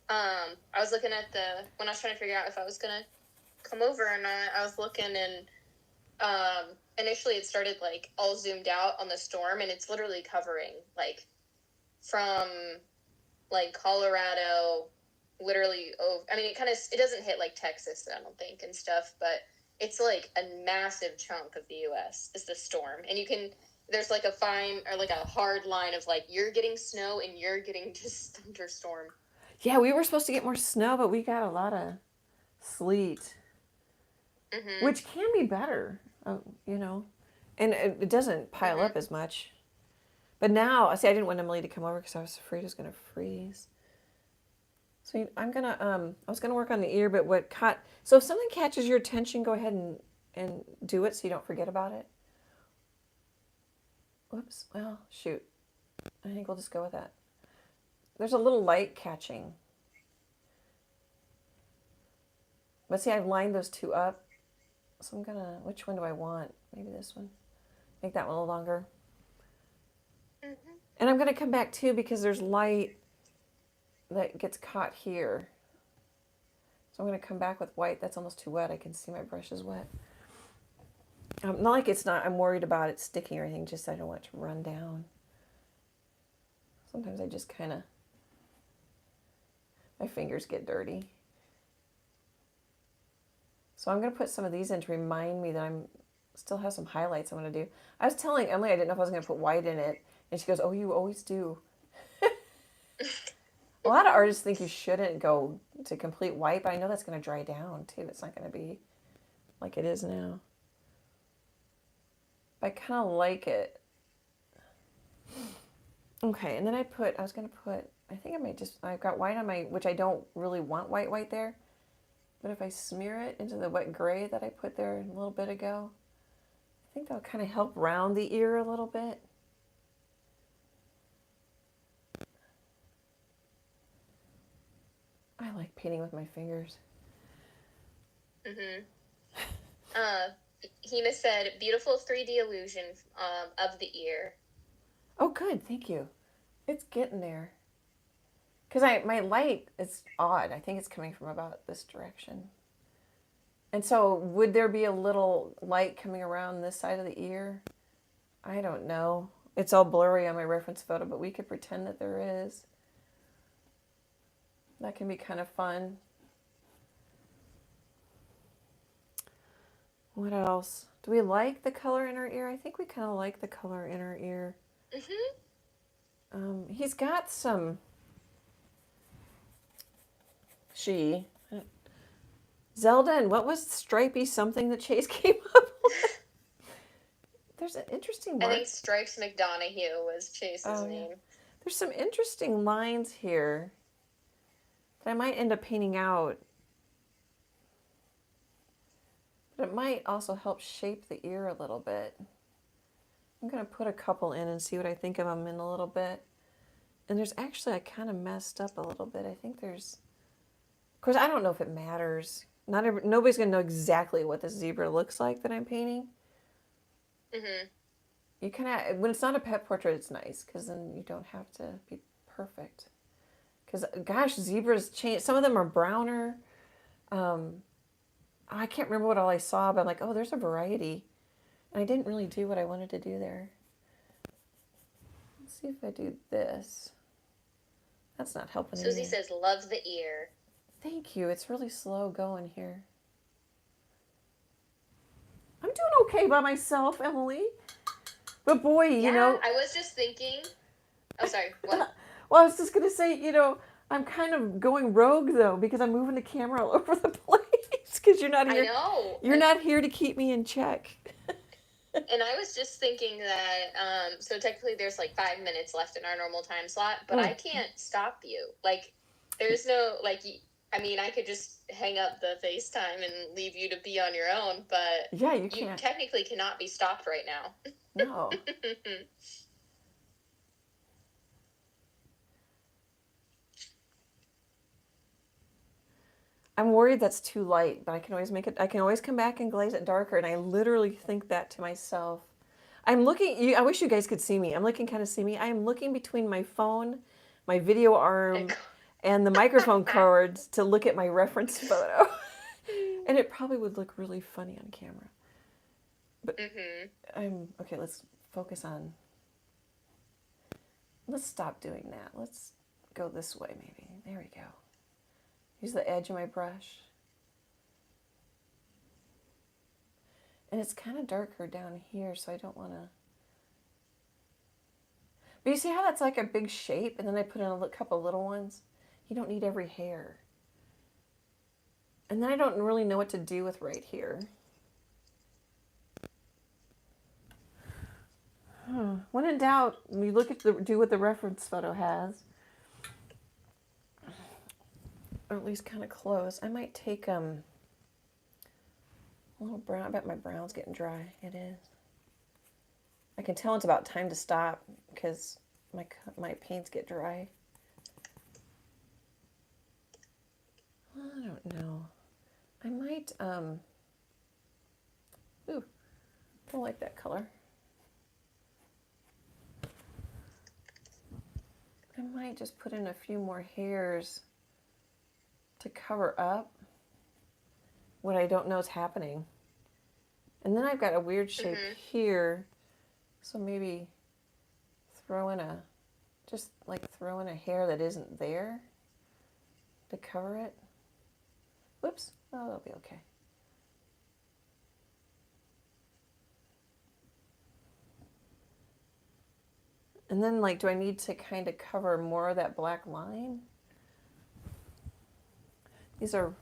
I was looking at when I was trying to figure out if I was gonna come over or not. I was looking and initially it started like all zoomed out on the storm, and it's literally covering like from like Colorado, literally over. I mean, it doesn't hit like Texas, I don't think, and stuff, but it's like a massive chunk of the U.S. is the storm, and there's like a fine or like a hard line of like you're getting snow and you're getting just thunderstorm. Yeah, we were supposed to get more snow, but we got a lot of sleet, which can be better, you know, and it doesn't pile up as much. But now, see, I didn't want Emily to come over because I was afraid it was gonna freeze. So I was gonna work on the ear, but so if something catches your attention, go ahead and do it so you don't forget about it. Whoops. Well, shoot. I think we'll just go with that. There's a little light catching. But see, I've lined those two up. So which one do I want? Maybe this one. Make that one a little longer. And I'm gonna come back too because there's light that gets caught here. So I'm gonna come back with white. That's almost too wet. I can see my brush is wet. Not like I'm worried about it sticking or anything, just I don't want it to run down. Sometimes I just my fingers get dirty. So I'm going to put some of these in to remind me that I'm still have some highlights I'm going to do. I was telling Emily I didn't know if I was going to put white in it, and she goes, "Oh, you always do." A lot of artists think you shouldn't go to complete white, but I know that's going to dry down too. It's not going to be like it is now. I kind of like it. Okay, and then I was going to put, I think I've got white on which I don't really want white there. But if I smear it into the wet gray that I put there a little bit ago, I think that'll kind of help round the ear a little bit. I like painting with my fingers. Hema said, "Beautiful 3D illusion of the ear." Oh, good. Thank you. It's getting there. Because my light is odd. I think it's coming from about this direction. And so would there be a little light coming around this side of the ear? I don't know. It's all blurry on my reference photo, but we could pretend that there is. That can be kind of fun. What else? Do we like the color in her ear? I think we kind of like the color in her ear. He's got some... Zelda, and what was stripy something that Chase came up with? There's an interesting mark. I think Stripes McDonough was Chase's name. Yeah. There's some interesting lines here that I might end up painting out. But it might also help shape the ear a little bit. I'm going to put a couple in and see what I think of them in a little bit. And there's actually, I kind of messed up a little bit. I think there's... Of course, I don't know if it matters. Nobody's going to know exactly what this zebra looks like that I'm painting. You kind of, when it's not a pet portrait, it's nice because then you don't have to be perfect. Because, gosh, zebras change. Some of them are browner. I can't remember what all I saw, but I'm like, oh, there's a variety. And I didn't really do what I wanted to do there. Let's see if I do this. That's not helping. Susie says, "Love the ear." Thank you. It's really slow going here. I'm doing okay by myself, Emily. But boy, you know... I was just thinking... Oh, sorry. What? Well, I was just going to say, I'm kind of going rogue, though, because I'm moving the camera all over the place. Because you're not here. I know. You're not here to keep me in check. And I was just thinking that, so technically there's like 5 minutes left in our normal time slot, but I can't stop you. Like, There's no, like, I mean, I could just hang up the FaceTime and leave you to be on your own, but Yeah, you you can't. technically cannot be stopped right now. No. I'm worried that's too light, but I can always make it. I can always come back and glaze it darker, and I literally think that to myself. I'm looking. I wish you guys could see me. I'm looking kind of see me. I am looking between my phone, my video arm, and the microphone cords to look at my reference photo, and it probably would look really funny on camera. But I'm okay. Let's focus on. Let's stop doing that. Let's go this way, maybe. There we go. Use the edge of my brush. And it's kind of darker down here, so I don't want to... But you see how that's like a big shape, and then I put in a couple little ones? You don't need every hair. And then I don't really know what to do with right here. When in doubt, you look at do what the reference photo has. Or at least kind of close. I might take a little brown. I bet my brown's getting dry. It is. I can tell it's about time to stop because my paints get dry. I don't know. I might ooh, I don't like that color. I might just put in a few more hairs to cover up what I don't know is happening. And then I've got a weird shape here, so maybe throw in a hair that isn't there to cover it. Whoops, oh, that'll be okay. And then, like, do I need to kind of cover more of that black line? These are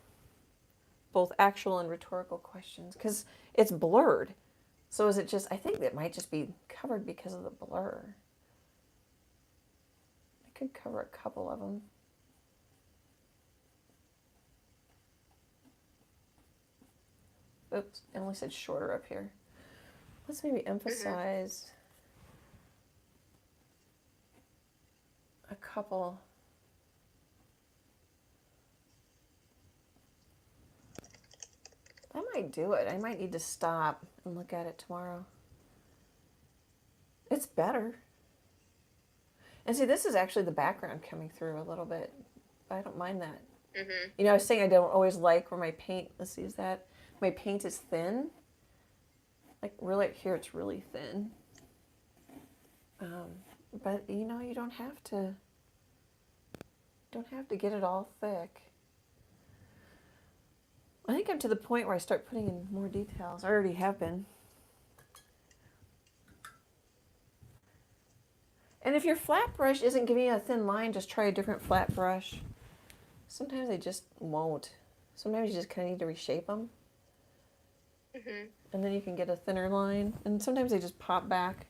both actual and rhetorical questions because it's blurred. So is it just, I think it might just be covered because of the blur. I could cover a couple of them. Oops, I only said shorter up here. Let's maybe emphasize a couple. I might do it. I might need to stop and look at it tomorrow. It's better. And see, this is actually the background coming through a little bit. I don't mind that. You know, I was saying I don't always like where my paint, let's see, is that my paint is thin. Like really here it's really thin. But you know, you don't have to get it all thick. I think I'm to the point where I start putting in more details. I already have been. And if your flat brush isn't giving you a thin line, just try a different flat brush. Sometimes they just won't. Sometimes you just kind of need to reshape them. And then you can get a thinner line. And sometimes they just pop back.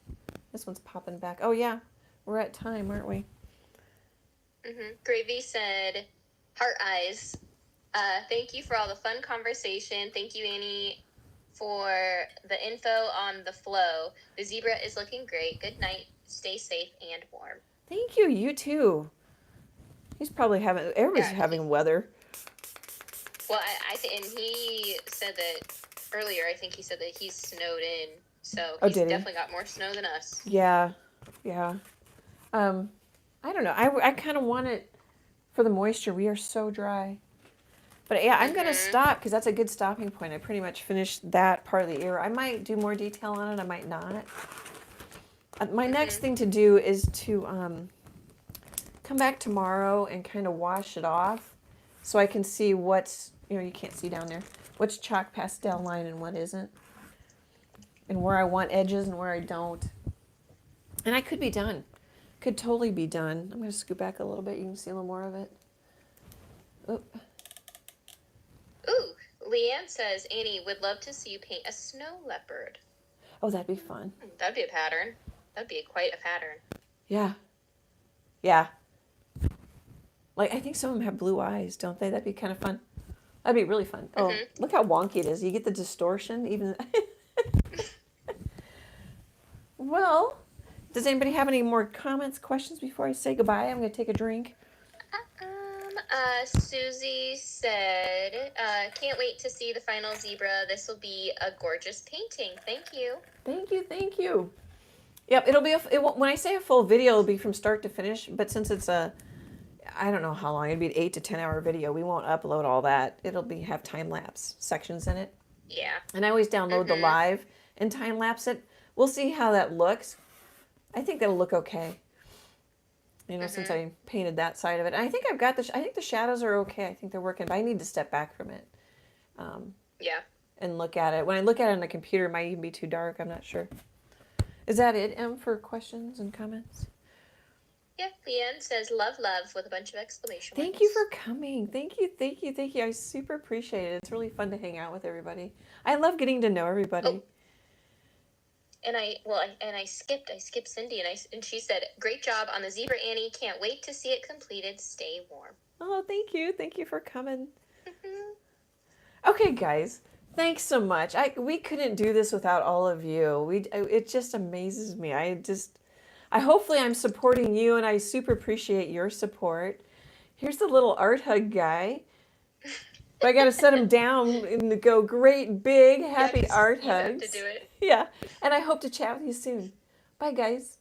This one's popping back. Oh yeah, we're at time, aren't we? Gravy said, heart eyes. Thank you for all the fun conversation. Thank you, Annie, for the info on the flow. The zebra is looking great. Good night. Stay safe and warm. Thank you. You too. He's probably everybody's having weather. Well, I think, and he said that earlier, I think he said that he's snowed in. So he's definitely got more snow than us. Yeah. Yeah. I don't know. I kind of want it for the moisture. We are so dry. But yeah, I'm going to stop because that's a good stopping point. I pretty much finished that part of the ear. I might do more detail on it. I might not. My next thing to do is to come back tomorrow and kind of wash it off so I can see what's, you can't see down there, what's chalk pastel line and what isn't. And where I want edges and where I don't. And I could be done. Could totally be done. I'm going to scoot back a little bit. You can see a little more of it. Oop. Ooh, Leanne says, Annie, would love to see you paint a snow leopard. Oh, that'd be fun. That'd be a pattern. That'd be quite a pattern. Yeah. Yeah. Like, I think some of them have blue eyes, don't they? That'd be kind of fun. That'd be really fun. Oh, Mm-hmm. look how wonky it is. You get the distortion even. Well, does anybody have any more comments, questions before I say goodbye? I'm going to take a drink. Susie said, can't wait to see the final zebra. This will be a gorgeous painting. Thank you. Thank you, thank you. Yep, it'll be when I say a full video, it'll be from start to finish. But since it's I don't know how long. It'd be an 8 to 10 hour video. We won't upload all that. It'll have time lapse sections in it. Yeah. And I always download the live and time lapse it. We'll see how that looks. I think that'll look okay. Since I painted that side of it. And I think I've got I think the shadows are okay. I think they're working, but I need to step back from it. Yeah. And look at it. When I look at it on the computer, it might even be too dark. I'm not sure. Is that it, Em, for questions and comments? Yeah, Leanne says, love, with a bunch of exclamation marks. Thank you for coming. Thank you. I super appreciate it. It's really fun to hang out with everybody. I love getting to know everybody. Oh. And I skipped Cindy, and she said, great job on the Zebra Annie. Can't wait to see it completed. Stay warm. Oh, thank you. Thank you for coming. Okay, guys. Thanks so much. We couldn't do this without all of you. It just amazes me. Hopefully I'm supporting you, and I super appreciate your support. Here's the little art hug guy. But I got to set him down and go great, big, happy art hugs. You have to do it. Yeah. And I hope to chat with you soon. Bye, guys.